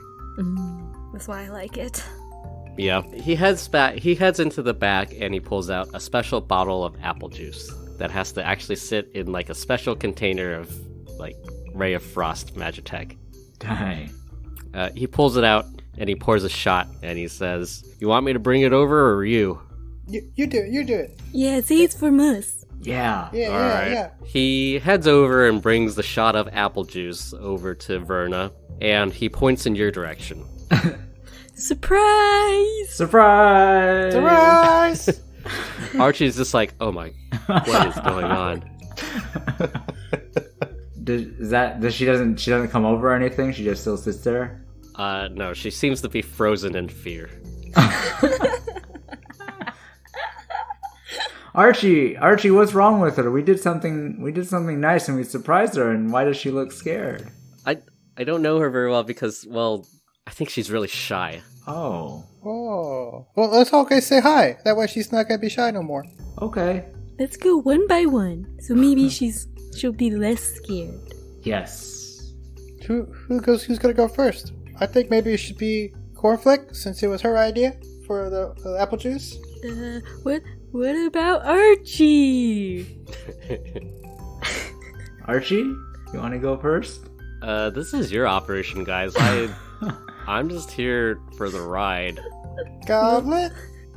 That's why I like it. Yeah. He heads into the back and he pulls out a special bottle of apple juice that has to actually sit in like a special container of like Ray of Frost Magitech. Dang. He pulls it out and he pours a shot and he says, "You want me to bring it over or you?" You do it. Yeah, see, it's from us. Yeah. Yeah. He heads over and brings the shot of apple juice over to Verna and he points in your direction. Surprise! Archie's just like, oh my, what is going on? She doesn't come over or anything? She just still sits there? No, she seems to be frozen in fear. Archie, what's wrong with her? We did something nice and we surprised her, and why does she look scared? I don't know her very well because, well, I think she's really shy. Oh. Well, let's all go say hi. That way she's not gonna be shy no more. Okay. Let's go one by one, so maybe she'll be less scared. Yes. Who's gonna go first? I think maybe it should be Cornflake, since it was her idea for the apple juice. What about Archie? Archie, you want to go first? This is your operation, guys. I'm just here for the ride. Goblet?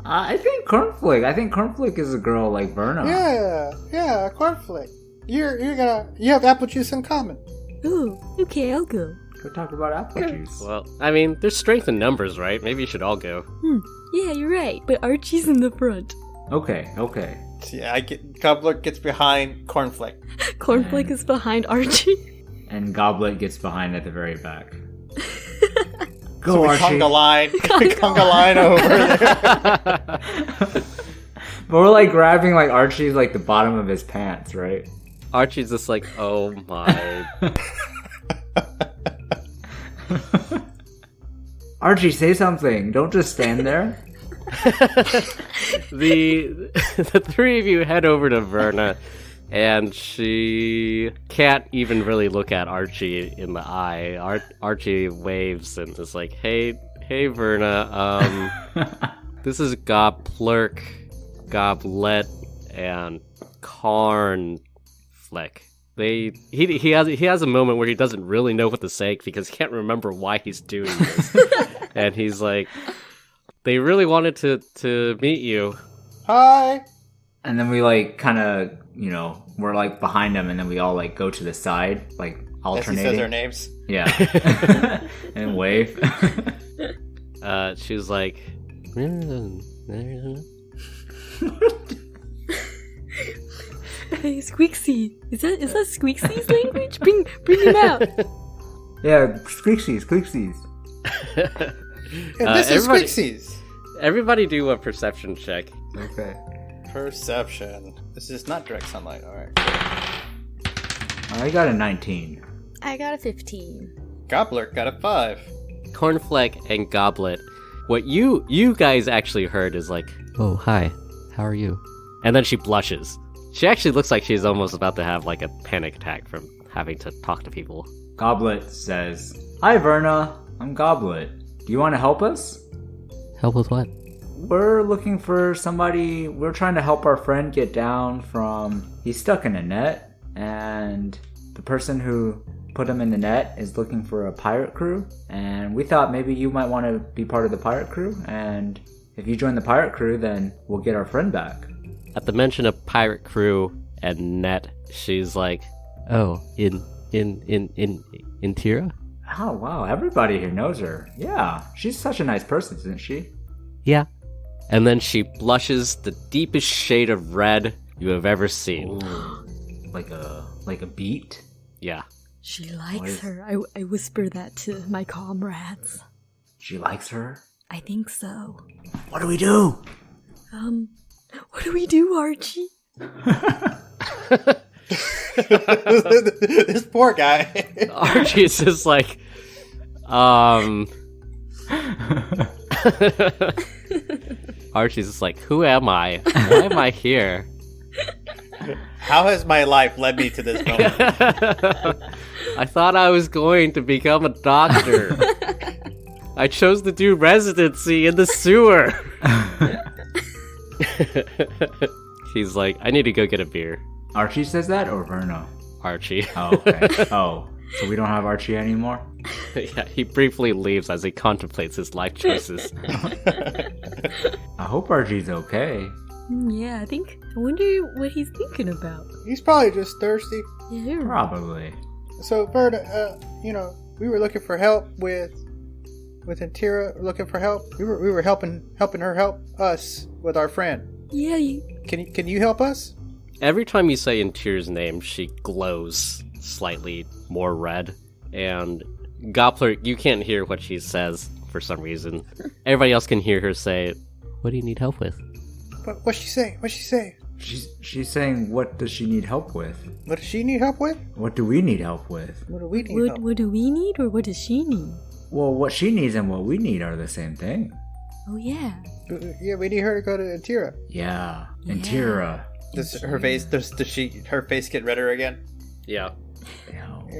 I think Cornflake is a girl like Verna. Yeah, Cornflake. You have apple juice in common. Ooh, okay, I'll go. Go talk about apple juice. Well, I mean, there's strength in numbers, right? Maybe you should all go. Yeah, you're right, but Archie's in the front. Okay. Yeah, Goblet gets behind Cornflake. Cornflake is behind Archie. And Goblet gets behind at the very back. Go, So we Archie. conga line over there. But we're like grabbing like Archie's like the bottom of his pants, right? Archie's just like, oh my. Archie, say something. Don't just stand there. The three of you head over to Verna, and she can't even really look at Archie in the eye. Archie waves and is like, hey Verna, this is Goblet, and Cornflake. He has a moment where he doesn't really know what to say because he can't remember why he's doing this. And he's like, they really wanted to meet you. Hi. And then we like kind of, we're like behind them, and then we all like go to the side, like alternating. As he says their names. Yeah. And wave. She's like, Hey, Squeaksy. Is that Squeaksy's language? Bring him out. Yeah, Squeaksies. Yeah, this is Squeaksies. Everybody do a perception check. Okay. Perception. This is not direct sunlight. All right. I got a 19. I got a 15. Gobbler got a 5. Cornflake and Goblet. What you guys actually heard is like, "Oh, hi. How are you?" And then she blushes. She actually looks like she's almost about to have like a panic attack from having to talk to people. Goblet says, "Hi, Verna. I'm Goblet. Do you want to help us? Help with what? We're looking for somebody. We're trying to help our friend get down from... He's stuck in a net, and the person who put him in the net is looking for a pirate crew, and we thought maybe you might want to be part of the pirate crew, and if you join the pirate crew, then we'll get our friend back." At the mention of pirate crew and net, she's like, "Oh, in Tira?" Oh, wow. Everybody here knows her. Yeah, she's such a nice person, isn't she? Yeah. And then she blushes the deepest shade of red you have ever seen. Ooh. Like a beet? Yeah. She likes her. I whisper that to my comrades. She likes her? I think so. What do we do? What do we do, Archie? This poor guy. Archie is just like, Archie's just like, "Who am I? Why am I here?" How has my life led me to this moment? I thought I was going to become a doctor. I chose to do residency in the sewer. He's like, "I need to go get a beer." Archie says that, or Verna? Archie. Oh, okay. Oh, so we don't have Archie anymore? Yeah, he briefly leaves as he contemplates his life choices. I hope Archie's okay. Yeah, I wonder what he's thinking about. He's probably just thirsty. Yeah. Probably. So, Verda, we were looking for help with Antira. Looking for help. We were helping her help us with our friend. Yeah. Can you help us? Every time you say Intira's name, she glows slightly more red. And Gobbler, you can't hear what she says for some reason. Everybody else can hear her say, "What do you need help with?" What's she saying? What's she saying? She's saying, what does she need help with? What does she need help with? What do we need help with? What do we need help? What do we need, or what does she need? Well, what she needs and what we need are the same thing. Oh yeah. Yeah, we need her to go to Antira. Yeah, Antira. Does her face get redder again? Yeah.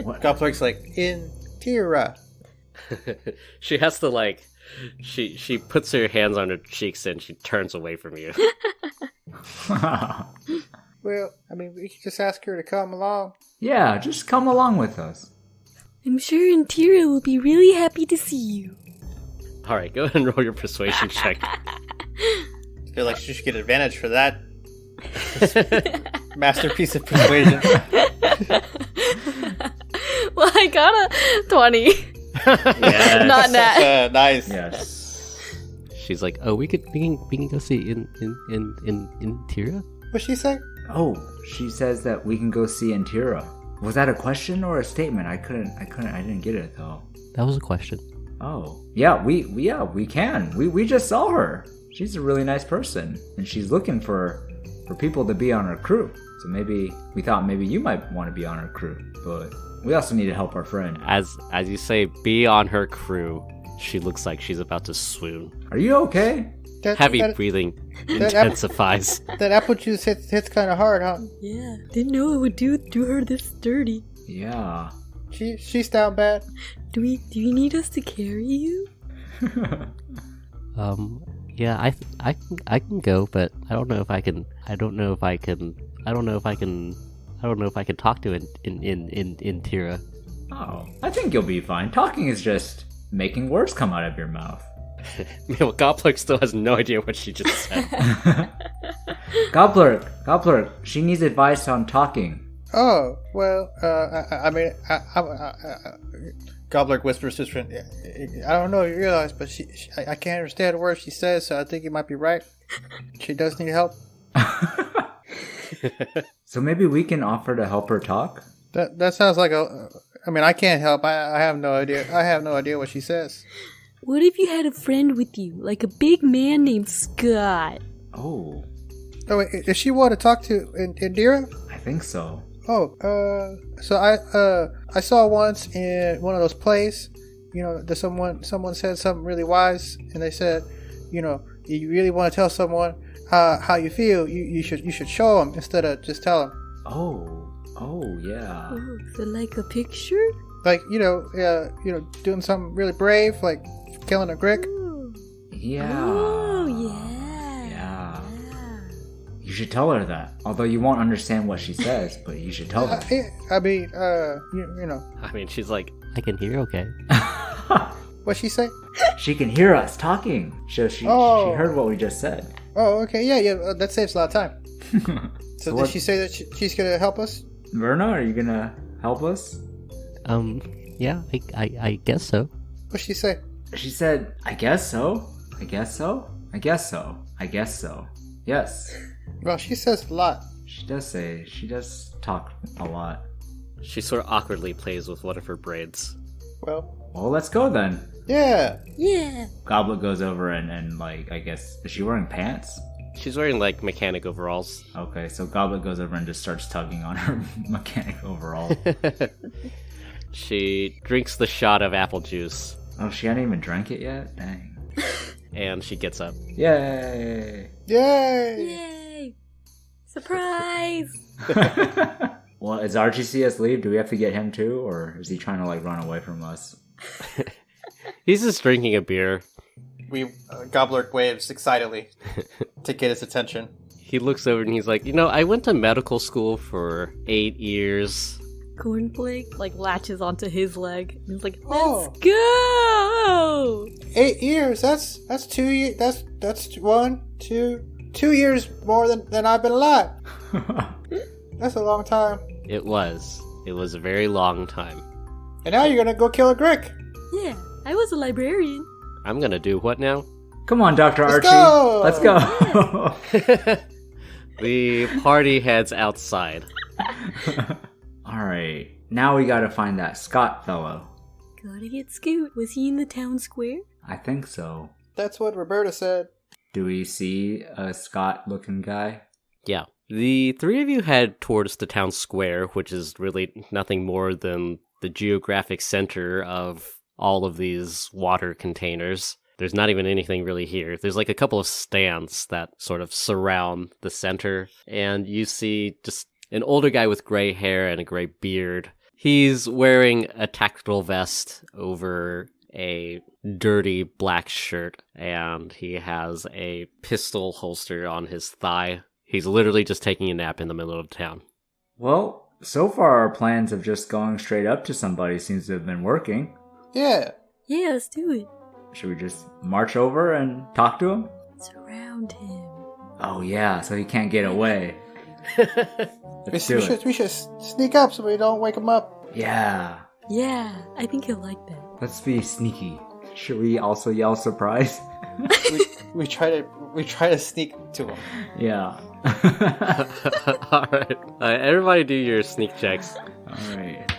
What? Gobler's like, Antira. She has to like, she puts her hands on her cheeks and she turns away from you. Well, I mean, we could just ask her to come along. Yeah, just come along with us. I'm sure Antira will be really happy to see you. Alright, go ahead and roll your persuasion check. I feel like she should get advantage for that. Masterpiece of persuasion. Well, I got a 20. Yes. Not nat. Nice. Yes. She's like, "Oh, we can go see in Tira?" What's she say? Oh, she says that we can go see Antira. Was that a question or a statement? I didn't get it though. That was a question. Oh, yeah, we can. We just saw her. She's a really nice person, and she's looking for people to be on her crew. So we thought maybe you might want to be on her crew, but we also need to help our friend. As you say, be on her crew, she looks like she's about to swoon. Are you okay? Heavy breathing intensifies. That apple juice hits kind of hard, huh? Yeah, didn't know it would do her this dirty. Yeah. She's down bad. Do you need us to carry you? Yeah, I can go, but I don't know if I can talk to in Tira. Oh, I think you'll be fine. Talking is just making words come out of your mouth. Meanwhile, Gobbler still has no idea what she just said. Gobbler, she needs advice on talking. Oh, well, Gobbler whispers to his friend, I don't know if you realize, but I can't understand a word she says, so I think you might be right. She does need help. So maybe we can offer to help her talk? That sounds like I can't help. I have no idea. I have no idea what she says. What if you had a friend with you, like a big man named Scott? Oh, wait, is she one to talk to Indira? I think so. Oh, so I saw once in one of those plays, that someone said something really wise, and they said, you really want to tell someone how you feel, you should show them instead of just tell them. Oh, yeah. Oh, so like a picture? Like, doing something really brave, like killing a Grick. Ooh. Yeah. Oh, yeah. Yeah. You should tell her that. Although you won't understand what she says, but you should tell her. I mean, she's like, I can hear okay. What'd she say? She can hear us talking. So she heard what we just said. Oh, okay, yeah, that saves a lot of time. So did she say that she's gonna help us? Verna, are you gonna help us? Yeah, I guess so. What'd she say? She said, I guess so. I guess so. I guess so. I guess so. Yes. Well, she says a lot. She does talk a lot. She sort of awkwardly plays with one of her braids. Well, let's go then. Yeah. Yeah. Goblet goes over and like, I guess, is she wearing pants? She's wearing, like, mechanic overalls. Okay, so Goblet goes over and just starts tugging on her mechanic overall. She drinks the shot of apple juice. Oh, she hadn't even drank it yet? Dang. And she gets up. Yay! Yay! Yay! Surprise! Well, is Archie see us leave? Do we have to get him too? Or is he trying to, like, run away from us? He's just drinking a beer. Gobbler waves excitedly to get his attention. He looks over and he's like, I went to medical school for 8 years. Cornflake, like, latches onto his leg. And he's like, Oh. let's go! 8 years. That's 2 years. That's 1, 2 years more than I've been alive. That's a long time. It was a very long time. And now you're gonna go kill a Grick. Yeah, I was a librarian. I'm gonna do what now? Come on, Dr. Let's Archie. go! Let's go. The party heads outside. Alright, now we gotta find that Scott fellow. Gotta get Scoot. Was he in the town square? I think so. That's what Roberta said. Do we see a Scott-looking guy? Yeah. The three of you head towards the town square, which is really nothing more than the geographic center of all of these water containers. There's not even anything really here. There's like a couple of stands that sort of surround the center, and you see just an older guy with gray hair and a gray beard. He's wearing a tactical vest over a dirty black shirt, and he has a pistol holster on his thigh. He's literally just taking a nap in the middle of town. Well, so far our plans of just going straight up to somebody seems to have been working. Yeah. Yeah, let's do it. Should we just march over and talk to him? Surround him. Oh yeah, so he can't get away. Let's do it. We should sneak up so we don't wake him up. Yeah. Yeah, I think he'll like that. Let's be sneaky. Should we also yell surprise? we try to sneak to him. Yeah. Alright. Everybody do your sneak checks. Alright.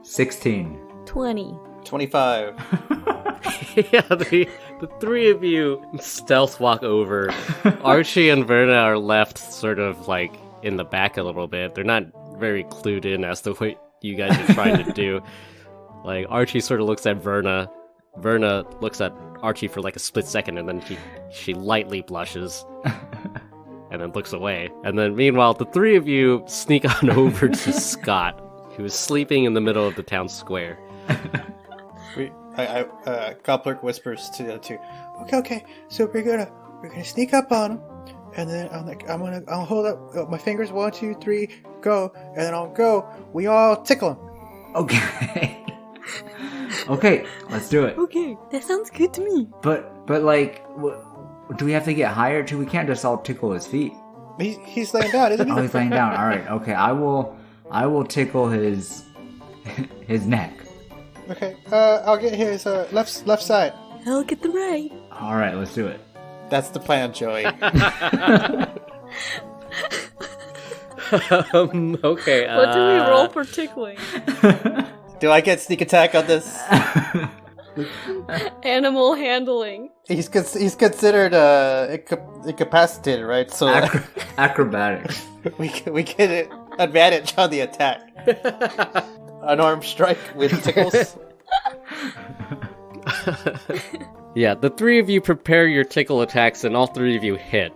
16. 20. 25. Yeah, the three of you stealth walk over. Archie and Verna are left sort of like in the back a little bit. They're not very clued in as to what you guys are trying to do. Like, Archie sort of looks at Verna. Verna looks at Archie for like a split second, and then she lightly blushes. And then looks away. And then meanwhile, the three of you sneak on over to Scott, who is sleeping in the middle of the town square. Gobbler whispers to the other two. Okay. So we're gonna sneak up on him, and then I'll hold up my fingers. 1, 2, 3, go, and then I'll go. We all tickle him. Okay. Okay, let's do it. Okay, that sounds good to me. But like, do we have to get higher too? We can't just all tickle his feet. He's laying down, isn't he? Oh, he's laying down. All right. Okay, I will tickle his his neck. Okay, I'll get his left side. I'll get the right. All right, let's do it. That's the plan, Joey. Okay. What do we roll for tickling? Do I get sneak attack on this? Animal handling. He's considered incapacitated, right? So Acrobatics. we get an advantage on the attack. Unarmed strike with tickles. Yeah, the three of you prepare your tickle attacks, and all three of you hit.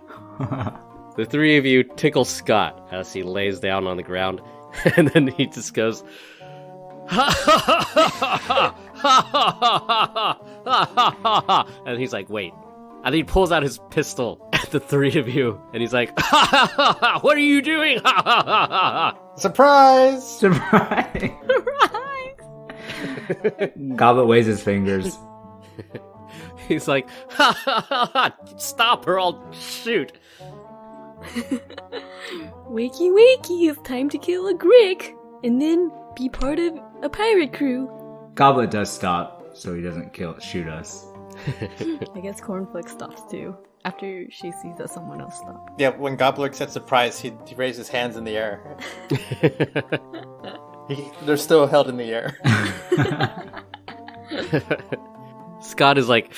The three of you tickle Scott as he lays down on the ground, and then he just goes, ha ha ha ha ha ha ha ha ha, and he's like, wait. And he pulls out his pistol at the three of you, and he's like, ha ha ha ha, what are you doing? Ha ha ha ha ha. Surprise! Surprise! Right. Goblet waves his fingers. He's like, ha ha ha ha, stop or I'll shoot. Wakey wakey, it's time to kill a Grick and then be part of a pirate crew. Goblet does stop, so he doesn't shoot us. I guess Cornflake stops too. After she sees that someone else stopped. Yeah, when Gobbler gets surprised, he raises his hands in the air. They're still held in the air. Scott is like,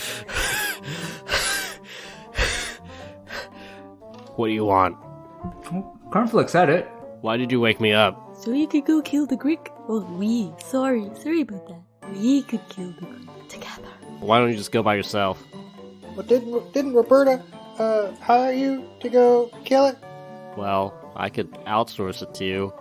what do you want? Cornflake said it. Why did you wake me up? So you could go kill the Grick? Oh, sorry about that. We could kill the Grick together. Why don't you just go by yourself? Well, didn't Roberta hire you to go kill it? Well, I could outsource it to you.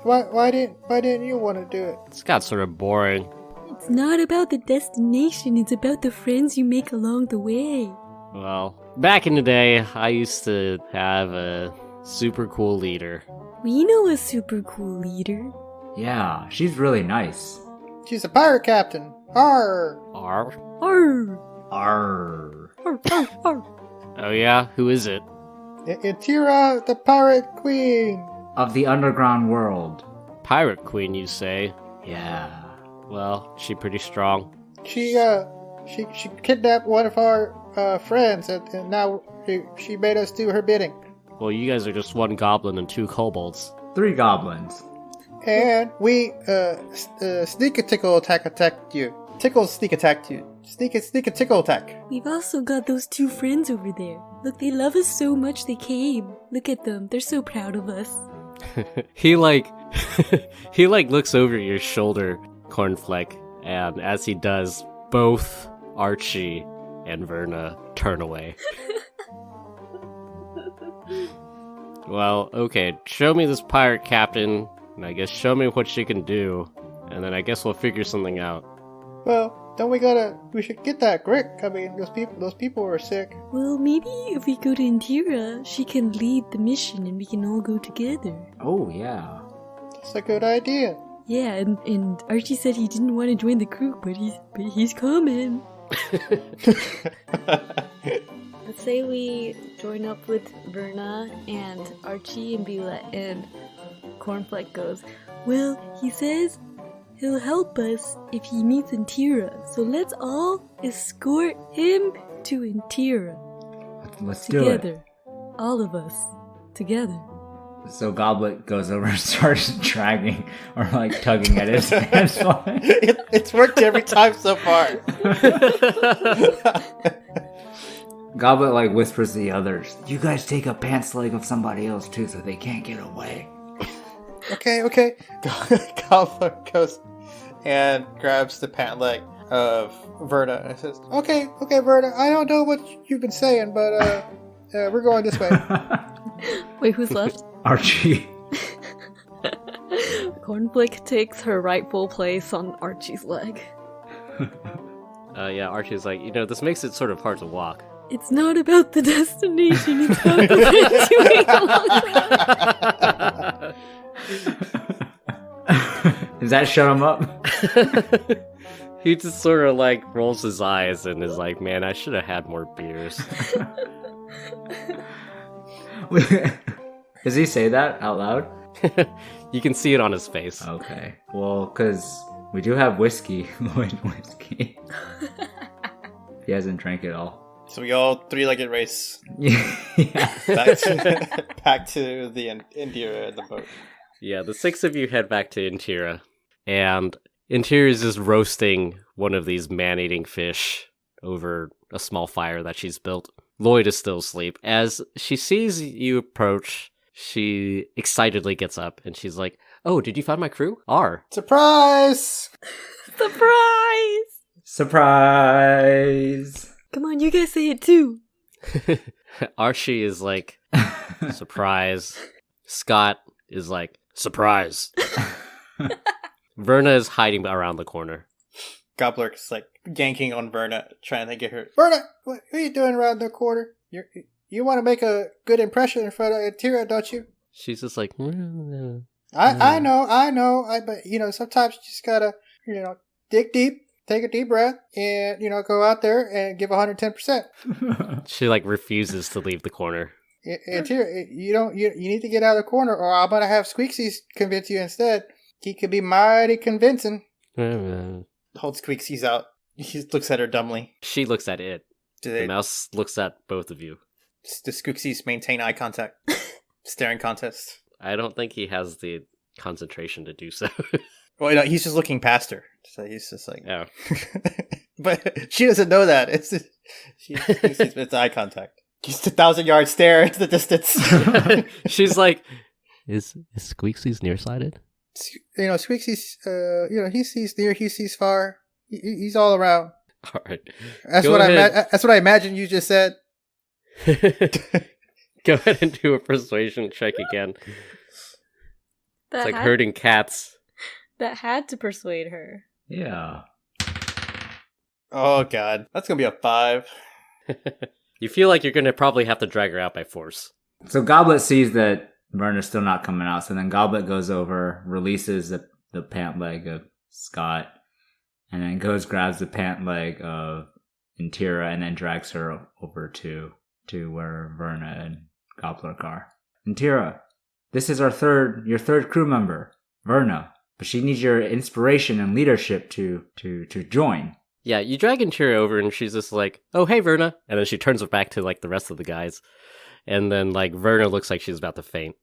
Why didn't you want to do it? It's got sort of boring. It's not about the destination, it's about the friends you make along the way. Well, back in the day, I used to have a super cool leader. We know a super cool leader. Yeah, she's really nice. She's a pirate captain. Arr! Arr? Arr! Arr. Arr, arr, arr. Oh yeah? Who is it? Tira, the pirate queen. Of the underground world. Pirate Queen, you say? Yeah. Well, she pretty strong. She kidnapped one of our friends, and now she made us do her bidding. Well, you guys are just one goblin and two kobolds. 3 goblins. And we sneak a tickle attacked you. Tickle sneak attacked you. Sneak a tickle attack. We've also got those 2 friends over there. Look, they love us so much they came. Look at them, they're so proud of us. He looks over your shoulder, Cornflake, and as he does, both Archie and Verna turn away. Well, okay, show me this pirate captain, and I guess show me what she can do, and then I guess we'll figure something out. Well, we should get that Grick. I mean, those people were sick. Well, maybe if we go to Intira, she can lead the mission and we can all go together. Oh, yeah. That's a good idea. Yeah, and Archie said he didn't want to join the crew, but he's coming. Let's say we join up with Verna and Archie and Oubiliette, and Cornflake goes, Well, he says he'll help us if he meets Intira, so let's all escort him to Intira. Let's do it. Together. All of us. Together. So Goblet goes over and starts dragging or like tugging at his pants. It's worked every time so far. Goblet like whispers to the others, "You guys take a pants leg of somebody else too, so they can't get away." Okay. Gobbler goes and grabs the pant leg of Verna and says, Okay, Verna, I don't know what you've been saying, but we're going this way. Wait, who's left? Archie. Cornflake takes her rightful place on Archie's leg. Yeah, Archie's like, this makes it sort of hard to walk. It's not about the destination, it's about the Does that shut him up? He just sort of like rolls his eyes and is like, man, I should have had more beers. Does he say that out loud? You can see it on his face. Okay. Well, because We do have whiskey, Lloyd whiskey. He hasn't drank it all. So we all three-legged race Yeah. back to the Indira in the boat. Yeah, the 6 of you head back to Intira, and Intira is just roasting one of these man-eating fish over a small fire that she's built. Lloyd is still asleep. As she sees you approach, she excitedly gets up, and she's like, "Oh, did you find my crew? R." Surprise! Surprise! Surprise! Come on, you guys say it too. Archie is like, "Surprise." Scott is like, "Surprise." Verna is hiding around the corner. Gobbler's like yanking on Verna, trying to get her. Verna, what are you doing around the corner? You want to make a good impression in front of Intira, don't you? She's just like, I know. But sometimes you just gotta, dig deep, take a deep breath, and go out there and give 110%. She like refuses to leave the corner. Intira, you need to get out of the corner, or I'm gonna have Squeaksies convince you instead. He could be mighty convincing. Hold Squeaksies out. He looks at her dumbly. She looks at it. The mouse looks at both of you. The Squeaksies maintain eye contact. Staring contest. I don't think he has the concentration to do so. Well, no, he's just looking past her. So he's just like... Oh. But she doesn't know that. It's eye contact. Just 1,000-yard stare into the distance. She's like, is Squeaksies nearsighted? Squeaksy's, he sees near, he sees far. He's all around. All right. That's what I imagine you just said. Go ahead and do a persuasion check again. It's like herding cats. That had to persuade her. Yeah. Oh, God. That's going to be a 5. You feel like you're going to probably have to drag her out by force. So Goblet sees that Verna's still not coming out, so then Goblet goes over, releases the pant leg of Scott, and then grabs the pant leg of Intira, and then drags her over to where Verna and Goblet are. Intira, this is your third crew member, Verna, but she needs your inspiration and leadership to join. Yeah, you drag Intira over, and she's just like, "Oh, hey, Verna," and then she turns her back to like the rest of the guys. And then, like, Verna looks like she's about to faint.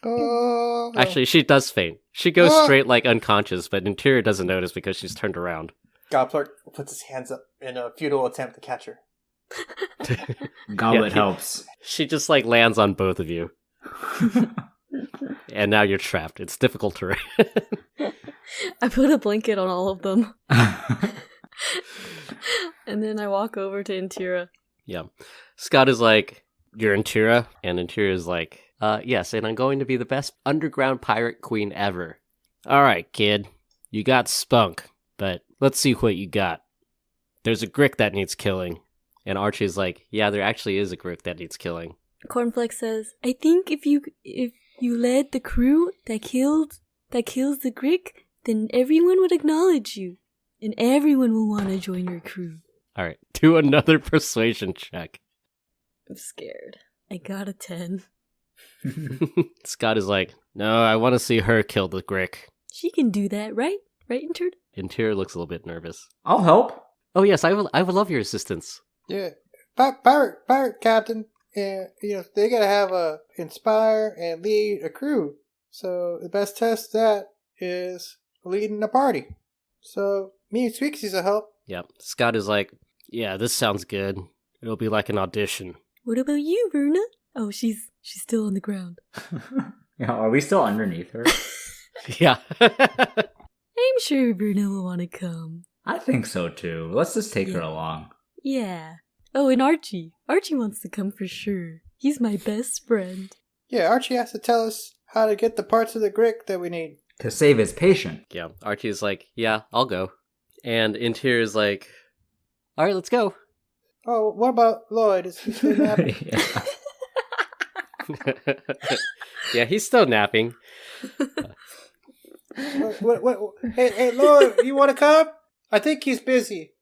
Oh. Actually, she does faint. She goes straight, like, unconscious, but Intira doesn't notice because she's turned around. Gobbler puts his hands up in a futile attempt to catch her. Goblet helps. She just, like, lands on both of you. And now you're trapped. It's difficult to... I put a blanket on all of them. And then I walk over to Intira. Yeah. Scott is like... "You're Intira?" And Intira is like, yes, and I'm going to be the best underground pirate queen ever. Alright, kid. You got spunk, but let's see what you got. There's a Grick that needs killing. And Archie's like, yeah, there actually is a Grick that needs killing. Cornflake says, I think if you led the crew that kills the Grick, then everyone would acknowledge you. And everyone will want to join your crew. Alright, do another persuasion check. I'm scared. I got a 10. Scott is like, no, I want to see her kill the Grick. She can do that, right? Right, Intern? Intira looks a little bit nervous. I'll help. Oh yes, I would love your assistance. Yeah. Pirate captain, they gotta have inspire and lead a crew. So the best test of that is leading a party. So me and Squeaksies will help. Yep. Scott is like, yeah, this sounds good. It'll be like an audition. What about you, Verna? Oh, she's still on the ground. Yeah, are we still underneath her? Yeah. I'm sure Verna will want to come. I think so too. Let's just take her along. Yeah. Oh, and Archie. Archie wants to come for sure. He's my best friend. Yeah, Archie has to tell us how to get the parts of the Grick that we need. To save his patient. Yeah, Archie is like, yeah, I'll go. And Intira is like, all right, let's go. Oh, what about Lloyd? Is he still napping? Yeah, he's still napping. Hey, Lloyd, you want to come? I think he's busy.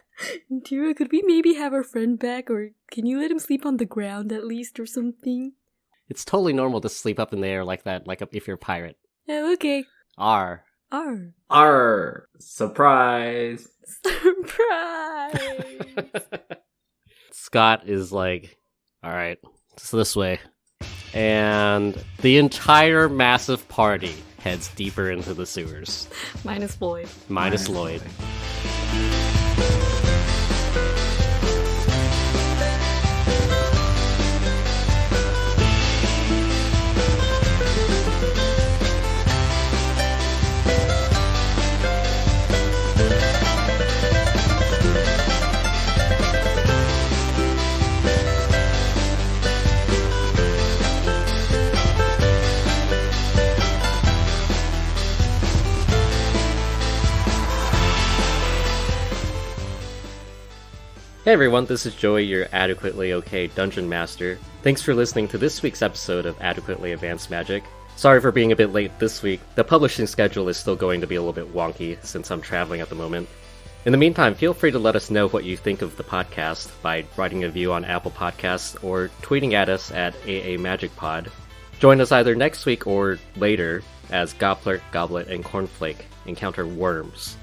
Tira, could we maybe have our friend back, or can you let him sleep on the ground at least, or something? It's totally normal to sleep up in the air like that, like if you're a pirate. Oh, okay. R. Arr. Arr! Surprise! Surprise! Scott is like, alright, it's this way. And the entire massive party heads deeper into the sewers. Minus Floyd. Minus Lloyd. Hey everyone, this is Joey, your Adequately Okay Dungeon Master. Thanks for listening to this week's episode of Adequately Advanced Magic. Sorry for being a bit late this week. The publishing schedule is still going to be a little bit wonky since I'm traveling at the moment. In the meantime, feel free to let us know what you think of the podcast by writing a review on Apple Podcasts or tweeting at us at AAMagicPod. Join us either next week or later as Goblet, and Cornflake encounter worms.